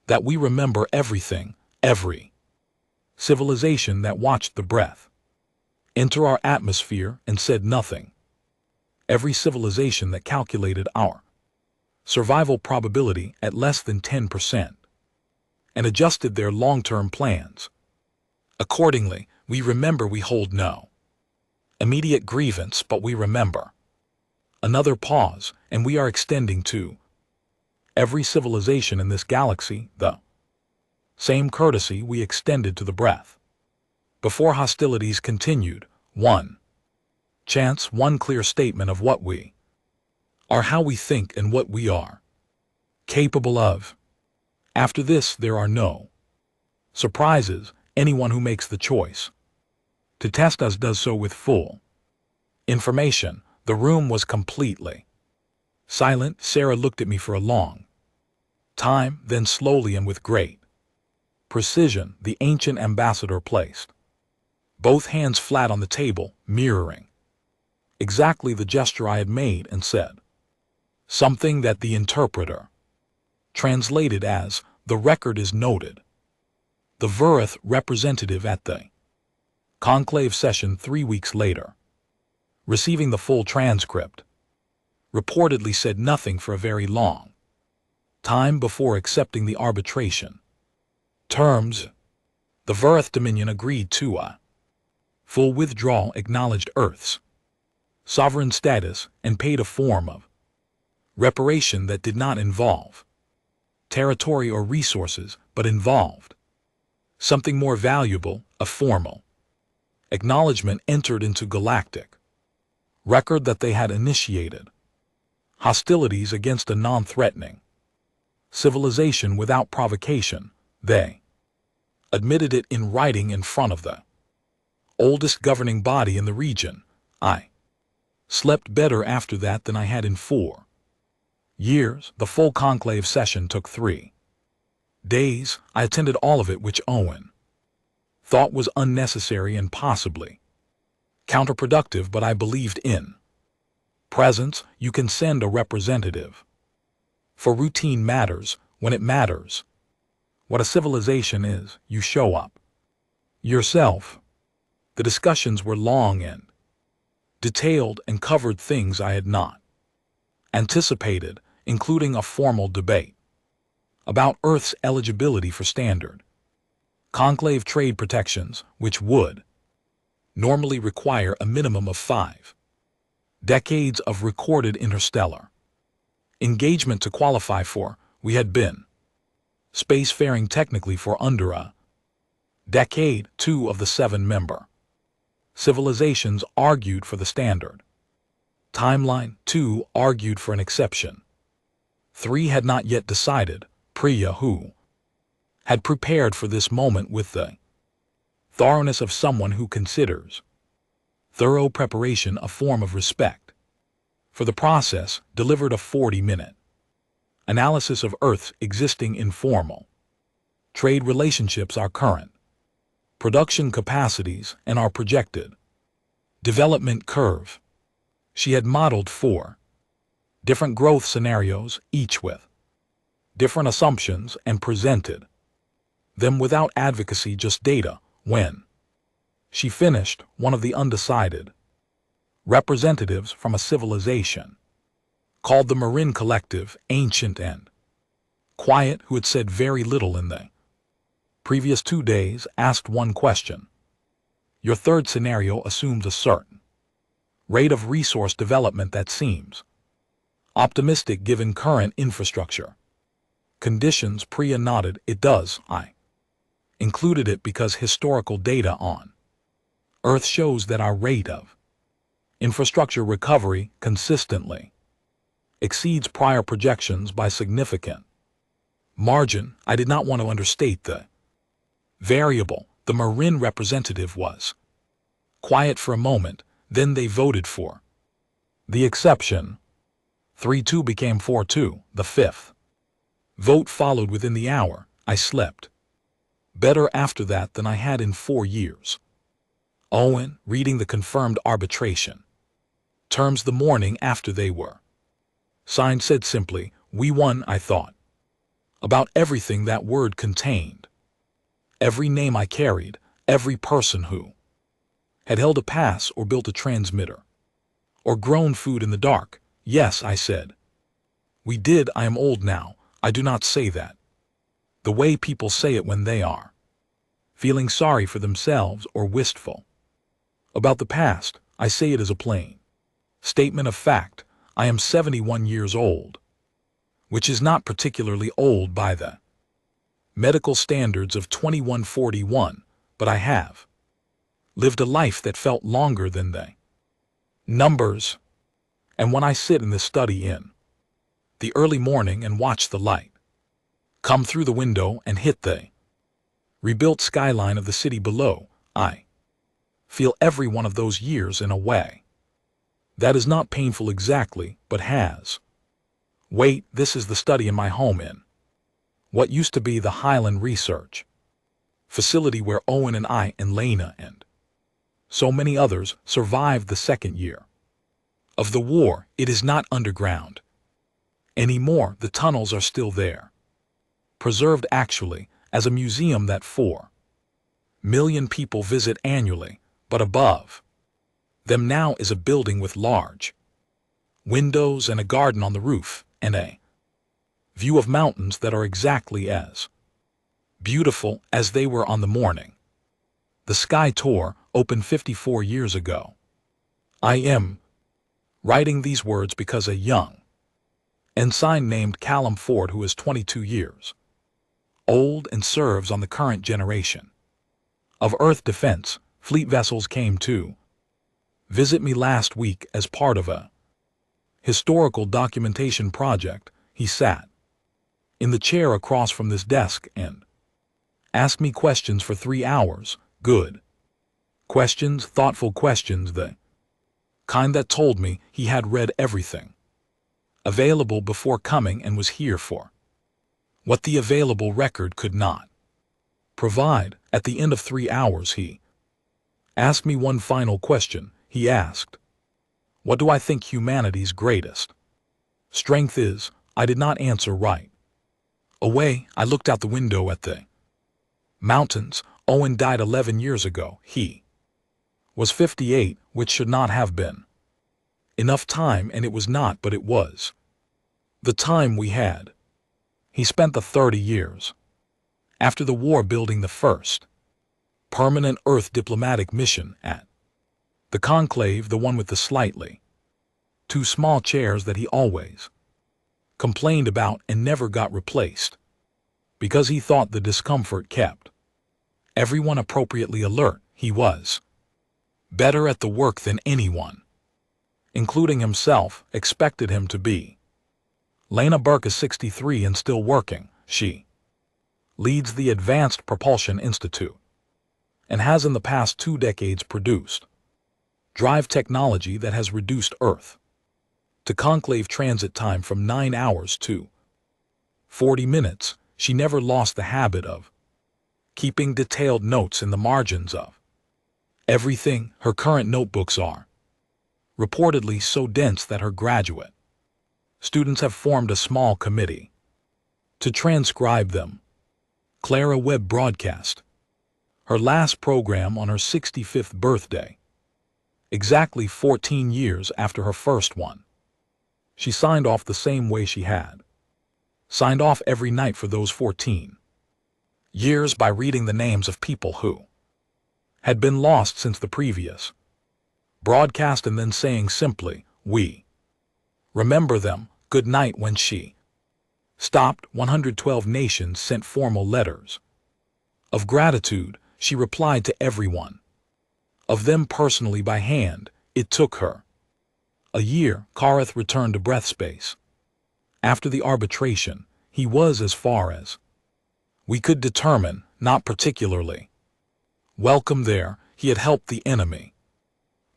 Speaker 1: that we remember everything, every civilization that watched the breath enter our atmosphere and said nothing, every civilization that calculated our survival probability at less than 10% and adjusted their long-term plans. Accordingly, we remember we hold no immediate grievance, but we remember. Another pause, and we are extending to every civilization in this galaxy the same courtesy we extended to the breath before hostilities continued. One chance, one clear statement of what we are, how we think, and what we are capable of. After this, there are no surprises. Anyone who makes the choice to test us does so with full information. The room was completely silent. Sarah looked at me for a long time, then slowly and with great precision, the ancient ambassador placed both hands flat on the table, mirroring exactly the gesture I had made, and said something that the interpreter translated as, "The record is noted." The Verith representative at the conclave session 3 weeks later, receiving the full transcript, reportedly said nothing for a very long time before accepting the arbitration terms. The Verith Dominion agreed to a full withdrawal, acknowledged Earth's sovereign status, and paid a form of reparation that did not involve territory or resources, but involved something more valuable, a formal acknowledgement entered into galactic record that they had initiated hostilities against a non-threatening civilization without provocation. They admitted it in writing in front of the oldest governing body in the region. I slept better after that than I had in 4 years. The full conclave session took 3 days. I attended all of it, which Owen thought was unnecessary and possibly counterproductive, but I believed in presence. You can send a representative for routine matters. When it matters what a civilization is, you show up yourself. The discussions were long and detailed and covered things I had not anticipated, including a formal debate about Earth's eligibility for standard conclave trade protections, which would normally require a minimum of 5 decades of recorded interstellar engagement to qualify for. We had been spacefaring technically for under a decade. 2 of the 7 member civilizations argued for the standard timeline. 2 argued for an exception. 3 had not yet decided. Priya, who had prepared for this moment with the thoroughness of someone who considers thorough preparation a form of respect for the process, delivered a 40-minute analysis of Earth's existing informal trade relationships, our current production capacities, and our projected development curve. She had modeled 4 different growth scenarios, each with different assumptions, and presented them without advocacy, just data. When she finished, one of the undecided representatives from a civilization called the Marin Collective, ancient and quiet, who had said very little in the previous 2 days, asked one question. Your third scenario assumes a certain rate of resource development that seems optimistic given current infrastructure conditions. Priya nodded. It does. I included it because historical data on Earth shows that our rate of infrastructure recovery consistently exceeds prior projections by significant margin. I did not want to understate the variable. The Marin representative was quiet for a moment, then they voted for the exception. 3-2 became 4-2. The 5th vote followed within the hour. I slept better after that than I had in 4 years. Owen, reading the confirmed arbitration terms the morning after they were signed, said simply, "We won." I thought about everything that word contained. Every name I carried, every person who had held a pass or built a transmitter or grown food in the dark. "Yes," I said. "We did." I am old now. I do not say that the way people say it when they are feeling sorry for themselves or wistful about the past. I say it as a plain statement of fact. I am 71 years old, which is not particularly old by the medical standards of 2141, but I have lived a life that felt longer than they numbers. And when I sit in the study in the early morning and watch the light come through the window and hit the rebuilt skyline of the city below, I feel every one of those years in a way that is not painful exactly, but has weight. This is the study in my home in what used to be the Highland Research Facility, where Owen and I and Lena and so many others survived the second year of the war. It is not underground anymore. The tunnels are still there, preserved actually as a museum that 4 million people visit annually, but above them now is a building with large windows and a garden on the roof and a view of mountains that are exactly as beautiful as they were on the morning the Sky Tour opened 54 years ago. I am writing these words because a young ensign named Callum Ford, who is 22 years old and serves on the current generation of Earth Defense Fleet vessels, came to visit me last week as part of a historical documentation project. He sat in the chair across from this desk and asked me questions for 3 hours. Good questions, thoughtful questions, the kind that told me he had read everything available before coming and was here for what the available record could not provide. At the end of 3 hours, he asked me one final question. He asked, "What do I think humanity's greatest strength is?" I did not answer right away. I looked out the window at the mountains. Owen died 11 years ago. He was 58, which should not have been enough time, and it was not, but it was the time we had. He spent the 30 years after the war building the first permanent Earth diplomatic mission at the Conclave, the one with the slightly too small chairs that he always complained about and never got replaced because he thought the discomfort kept everyone appropriately alert. He was better at the work than anyone, including himself, expected him to be. Lena Burke is 63 and still working. She leads the Advanced Propulsion Institute and has in the past 2 decades produced drive technology that has reduced Earth to conclave transit time from 9 hours to 40 minutes. She never lost the habit of keeping detailed notes in the margins of everything. Her current notebooks are reportedly so dense that her graduate students have formed a small committee to transcribe them. Clara Webb broadcast her last program on her 65th birthday, exactly 14 years after her first one. She signed off the same way she had signed off every night for those 14 years, by reading the names of people who had been lost since the previous broadcast and then saying simply, "We remember them, good night." When she stopped, 112 nations sent formal letters of gratitude. She replied to every one of them personally by hand. It took her a year. Kareth returned to breath space. After the arbitration, he was, as far as we could determine, not particularly welcome there. He had helped the enemy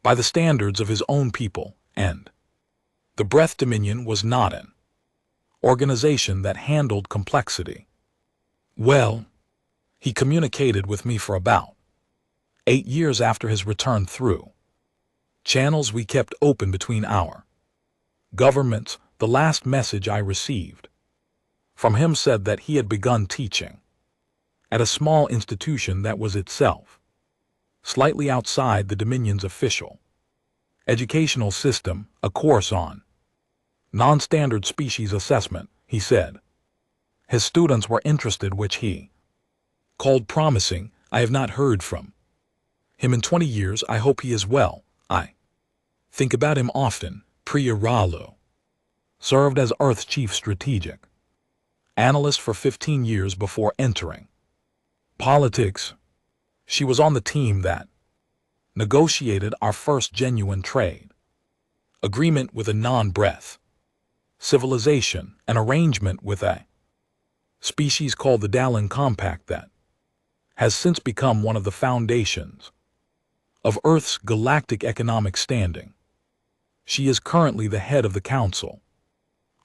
Speaker 1: by the standards of his own people, and the Breath Dominion was not an organization that handled complexity well. He communicated with me for about 8 years after his return through channels we kept open between our governments, the last message I received from him said that he had begun teaching at a small institution that was itself slightly outside the Dominion's official educational system, a course on non-standard species assessment, he said. His students were interested, which he called promising. I have not heard from him in 20 years. I hope he is well. I think about him often. Priya Ralu served as Earth's chief strategic analyst for 15 years before entering politics. She was on the team that negotiated our first genuine trade agreement with a non-breath civilization, an arrangement with a species called the Dallin Compact that has since become one of the foundations of Earth's galactic economic standing. She is currently the head of the Council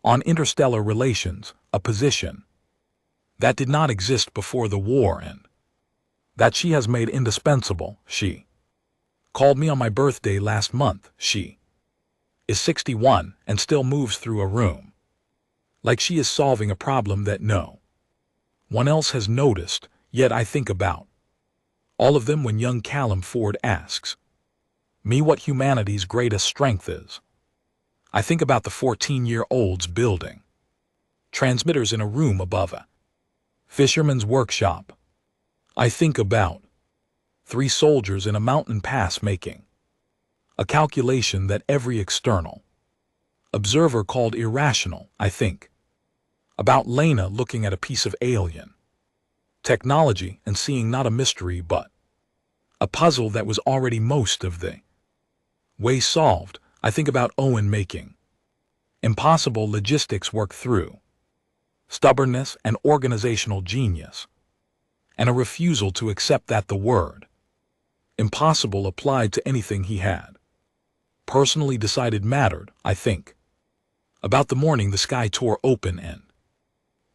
Speaker 1: on Interstellar Relations, a position that did not exist before the war and that she has made indispensable. She called me on my birthday last month. She is 61 and still moves through a room like she is solving a problem that no one else has noticed. Yet I think about all of them when young Callum Ford asks me what humanity's greatest strength is. I think about the 14-year-olds building transmitters in a room above a fisherman's workshop. I think about 3 soldiers in a mountain pass making a calculation that every external observer called irrational. I think about Lena looking at a piece of alien technology and seeing not a mystery but a puzzle that was already most of the way solved. I think about Owen making impossible logistics work through stubbornness and organizational genius, and a refusal to accept that the word impossible applied to anything he had personally decided mattered. I think about the morning the sky tore open and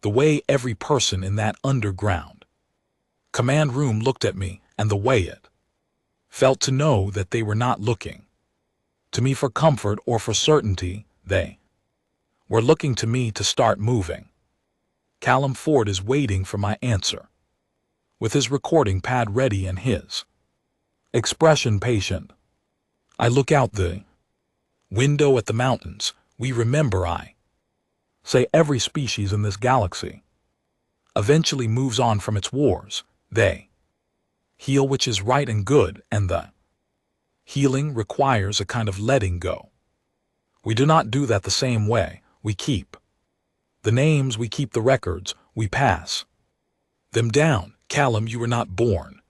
Speaker 1: the way every person in that underground command room looked at me and the way it felt to know that they were not looking to me for comfort or for certainty. They were looking to me to start moving. Callum Ford is waiting for my answer with his recording pad ready and his expression patient. I look out the window at the mountains. We remember, I say, every species in this galaxy eventually moves on from its wars. They heal, which is right and good, and the healing requires a kind of letting go. We do not do that the same way. We keep the names, we keep the records, we pass them down. Callum, you were not born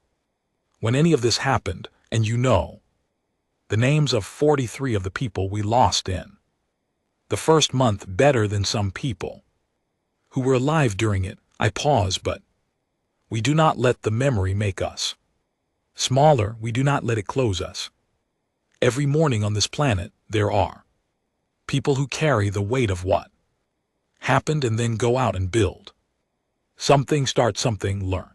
Speaker 1: when any of this happened, and you know the names of 43 of the people we lost in the first month better than some people who were alive during it. I pause, but we do not let the memory make us smaller. We do not let it close us. Every morning on this planet, there are people who carry the weight of what happened and then go out and build something, start something, learn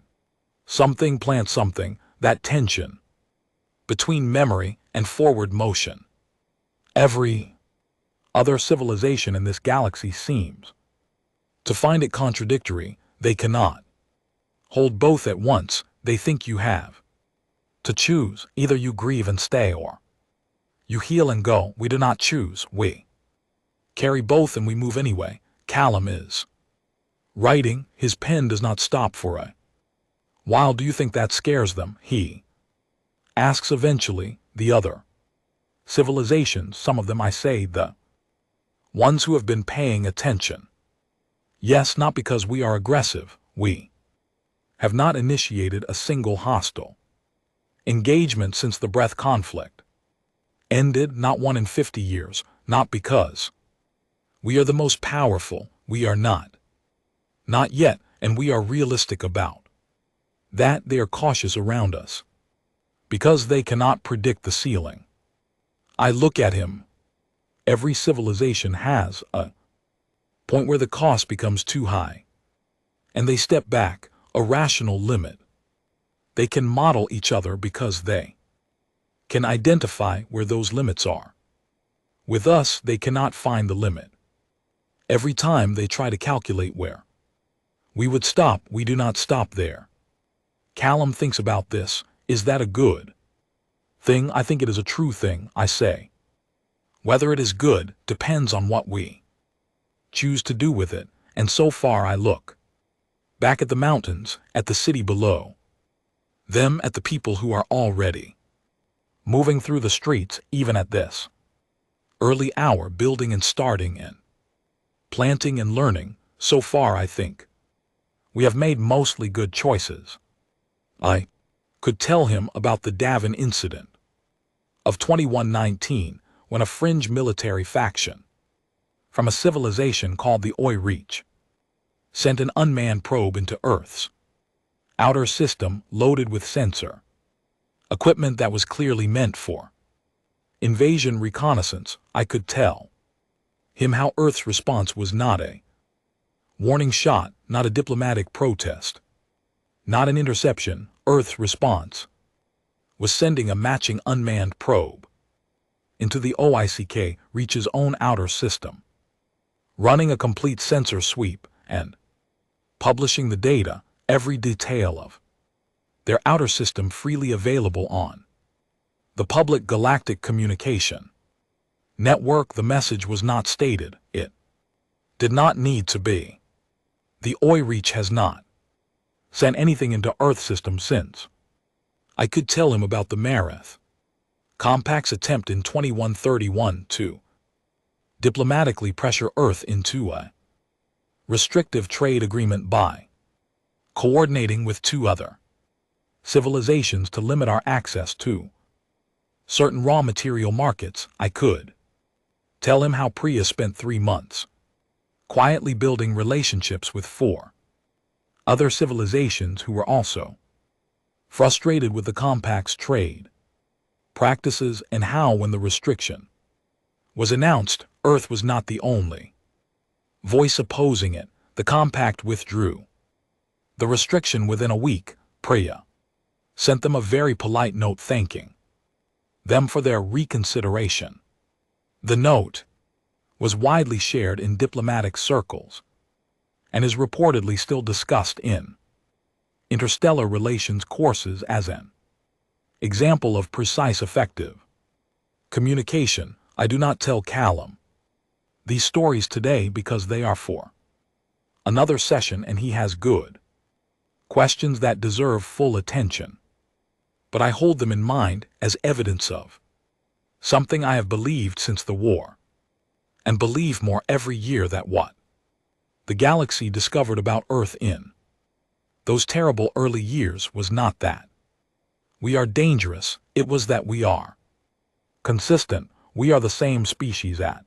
Speaker 1: something, plant something. That tension between memory and forward motion. Every other civilization in this galaxy seems to find it contradictory. They cannot hold both at once. They think you have to choose. Either you grieve and stay or you heal and go. We do not choose. We carry both and we move anyway. Callum is writing. His pen does not stop for a while. Do you think that scares them? He asks eventually. The other civilizations, some of them, I say, the ones who have been paying attention. Yes, not because we are aggressive. We have not initiated a single hostile engagement since the breath conflict ended, not one in 50 years, not because we are the most powerful. We are not. Not yet, and we are realistic about that. They are cautious around us because they cannot predict the ceiling. I look at him. Every civilization has a point where the cost becomes too high, and they step back, a rational limit. They can model each other because they can identify where those limits are. With us, they cannot find the limit. Every time they try to calculate where we would stop, we do not stop there. Callum thinks about this. Is that a good thing? I think it is a true thing, I say. Whether it is good depends on what we choose to do with it, and so far I look back at the mountains, at the city below, them at the people who are already moving through the streets, even at this early hour, building and starting and planting and learning. So far I think we have made mostly good choices. I could tell him about the Davin incident of 2119, when a fringe military faction from a civilization called the Oi Reach sent an unmanned probe into Earth's outer system loaded with sensor equipment that was clearly meant for invasion reconnaissance. I could tell him how Earth's response was not a warning shot, not a diplomatic protest, not an interception. Earth's response was sending a matching unmanned probe into the OICK Reach's own outer system, running a complete sensor sweep and publishing the data, every detail of their outer system freely available on the public galactic communication network. The message was not stated. It did not need to be. The Oi Reach has not sent anything into Earth system since. I could tell him about the Marath Compact's attempt in 2131 to diplomatically pressure Earth into a restrictive trade agreement by coordinating with two other civilizations to limit our access to certain raw material markets. I could tell him how Priya spent 3 months quietly building relationships with 4 other civilizations who were also frustrated with the Compact's trade practices, and how when the restriction was announced, Earth was not the only voice opposing it. The Compact withdrew the restriction within a week. Priya sent them a very polite note thanking them for their reconsideration. The note was widely shared in diplomatic circles and is reportedly still discussed in interstellar relations courses as an example of precise, effective communication. I do not tell Callum these stories today because they are for another session and he has good questions that deserve full attention. But I hold them in mind as evidence of something I have believed since the war, and believe more every year, that what the galaxy discovered about Earth in those terrible early years was not that we are dangerous, it was that we are consistent. We are the same species at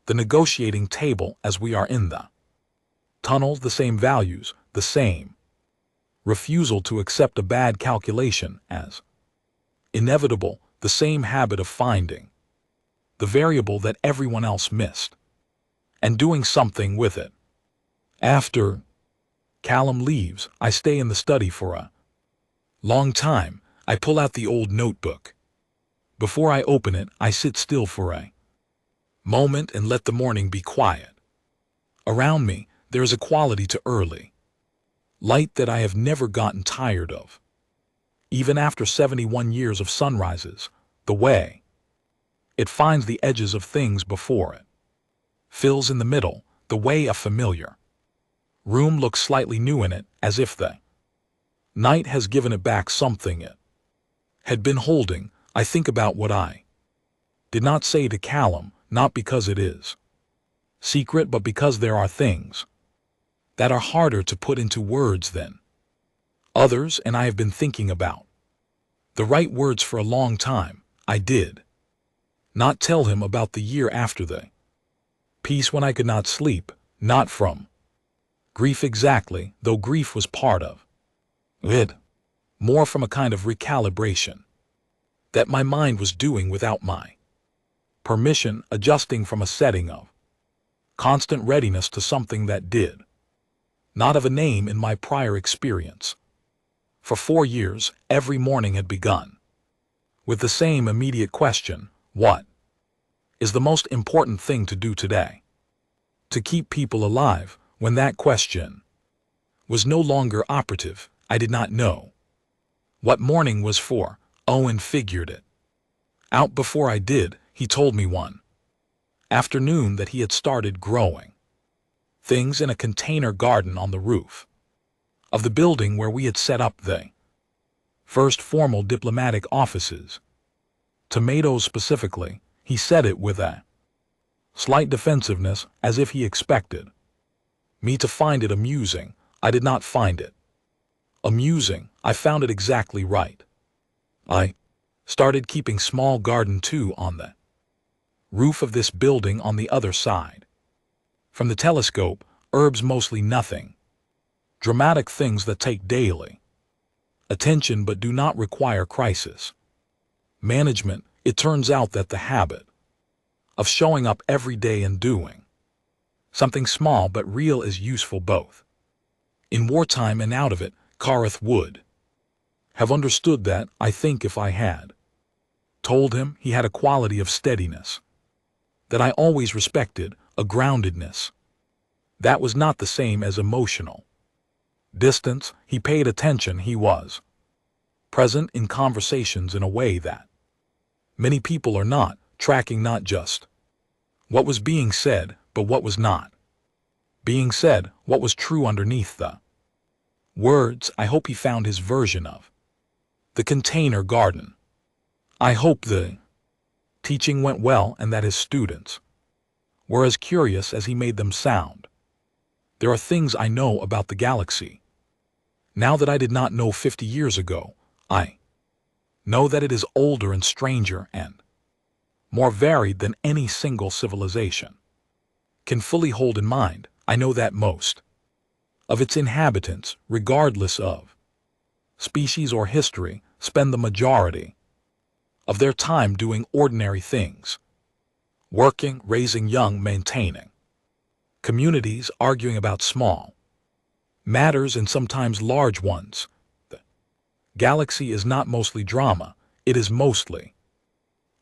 Speaker 1: the negotiating table as we are in the tunnels, the same values, the same refusal to accept a bad calculation as inevitable, the same habit of finding the variable that everyone else missed and doing something with it. After Callum leaves, I stay in the study for a long time. I pull out the old notebook. Before I open it, I sit still for a moment and let the morning be quiet. Around me, there is a quality to early light that I have never gotten tired of. Even after 71 years of sunrises, the way it finds the edges of things before it fills in the middle, the way a familiar room looks slightly new in it, as if the night has given it back something it had been holding. I think about what I did not say to Callum, not because it is secret, but because there are things that are harder to put into words than others, and I have been thinking about the right words for a long time. I did not tell him about the year after the peace, when I could not sleep, not from grief exactly, though grief was part of it, more from a kind of recalibration that my mind was doing without my permission, adjusting from a setting of constant readiness to something that did not have a name in my prior experience. For 4 years, every morning had begun with the same immediate question: what is the most important thing to do today to keep people alive? When that question was no longer operative, I did not know what morning was for. Owen figured it out before I did. He told me one afternoon that he had started growing things in a container garden on the roof of the building where we had set up the first formal diplomatic offices. Tomatoes specifically. He said it with a slight defensiveness, as if he expected me to find it amusing. I did not find it amusing. I found it exactly right. I started keeping small garden too on the roof of this building on the other side. From the telescope, herbs, mostly nothing dramatic, things that take daily attention but do not require crisis management. It turns out that the habit of showing up every day and doing something small but real is useful both in wartime and out of it. Kareth would have understood that. I think if I had told him, he had a quality of steadiness that I always respected, a groundedness that was not the same as emotional distance. He paid attention. He was present in conversations in a way that many people are not, tracking not just what was being said, but what was not being said, what was true underneath the words. I hope he found his version of the container garden. I hope the teaching went well and that his students were as curious as he made them sound. There are things I know about the galaxy now that I did not know 50 years ago. I know that it is older and stranger and more varied than any single civilization can fully hold in mind. I know that most of its inhabitants, regardless of species or history, spend the majority of their time doing ordinary things: working, raising young, maintaining communities, arguing about small matters and sometimes large ones. The galaxy is not mostly drama, it is mostly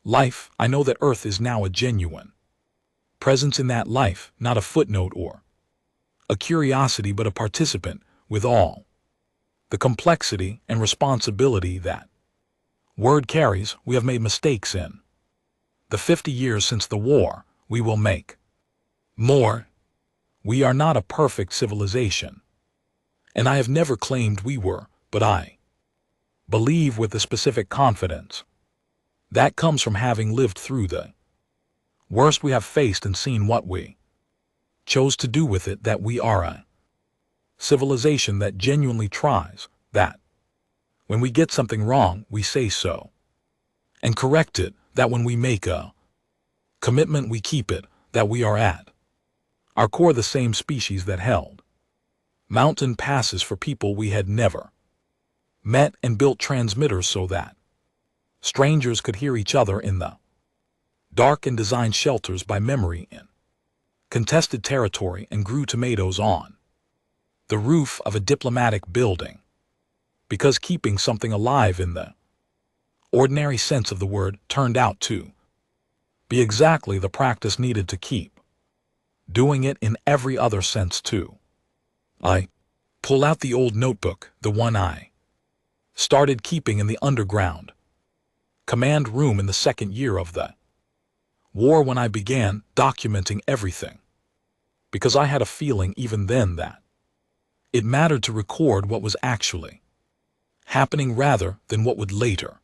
Speaker 1: life. I know that Earth is now a genuine presence in that life, not a footnote or a curiosity, but a participant with all the complexity and responsibility that word carries. We have made mistakes in the 50 years since the war. We will make more. We are not a perfect civilization, and I have never claimed we were, but I believe with a specific confidence that comes from having lived through the worst we have faced and seen what we chose to do with it, that we are a civilization that genuinely tries, that when we get something wrong, we say so and correct it, that when we make a commitment, we keep it, that we are at our core the same species that held mountain passes for people we had never met and built transmitters so that strangers could hear each other in the dark, and designed shelters by memory in contested territory, and grew tomatoes on the roof of a diplomatic building, because keeping something alive in the ordinary sense of the word turned out to be exactly the practice needed to keep doing it in every other sense too. I pull out the old notebook, the one I started keeping in the underground command room in the second year of the war, when I began documenting everything, because I had a feeling even then that it mattered to record what was actually happening rather than what would later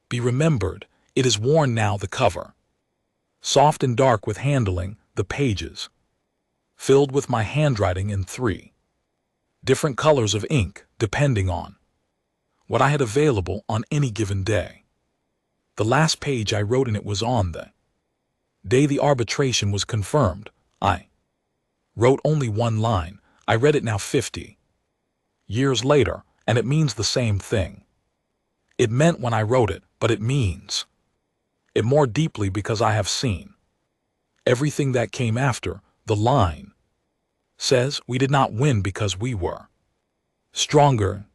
Speaker 1: be remembered. It is worn now, the cover soft and dark with handling, the pages filled with my handwriting in 3 different colors of ink depending on what I had available on any given day. The last page I wrote in it was on the day the arbitration was confirmed. I wrote only one line. I read it now 50 years later, and it means the same thing it meant when I wrote it, but it means it more deeply because I have seen everything that came after. The line says, "We did not win because we were stronger.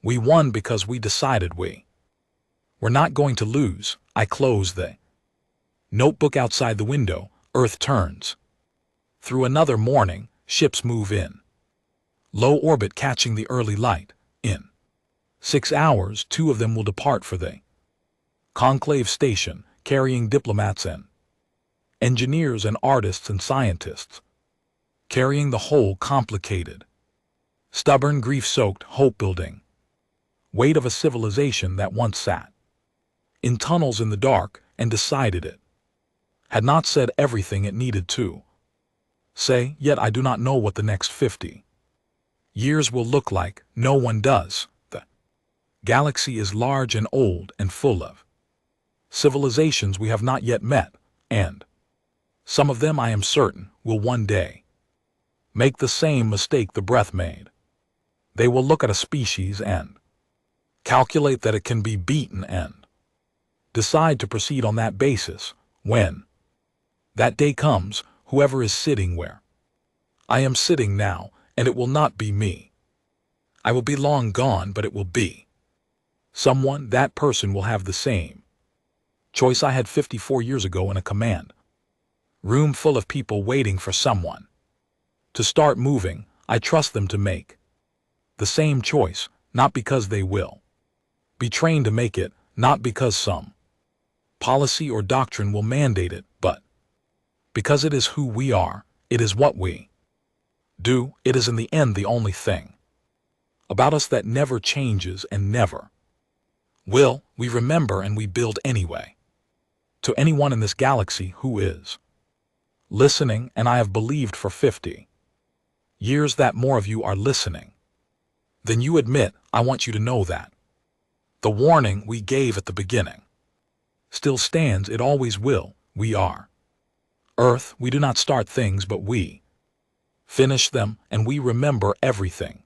Speaker 1: We won because we decided we're not going to lose. I close the notebook outside the window. Earth turns. Through another morning, ships move in. Low orbit catching the early light. In 6 hours, 2 of them will depart for the conclave station, carrying diplomats and engineers and artists and scientists, carrying the whole complicated, stubborn, grief-soaked, hope-building weight of a civilization that once sat in tunnels in the dark and decided it had not said everything it needed to say. Yet I do not know what the next 50 years will look like. No one does. The galaxy is large and old and full of civilizations we have not yet met, and some of them, I am certain, will one day make the same mistake the breath made. They will look at a species and calculate that it can be beaten and decide to proceed on that basis. When that day comes, whoever is sitting where I am sitting now, and it will not be me. I will be long gone, but it will be someone. That person will have the same choice I had 54 years ago in a command room full of people waiting for someone to start moving. I trust them to make the same choice, not because they will be trained to make it, not because some policy or doctrine will mandate it, but because it is who we are, it is what we do, it is in the end the only thing about us that never changes and never will. We remember and we build anyway. To anyone in this galaxy who is listening, and I have believed for 50 years that more of you are listening than you admit, I want you to know that the warning we gave at the beginning still stands. It always will. We are Earth. We do not start things, but we finish them, and we remember everything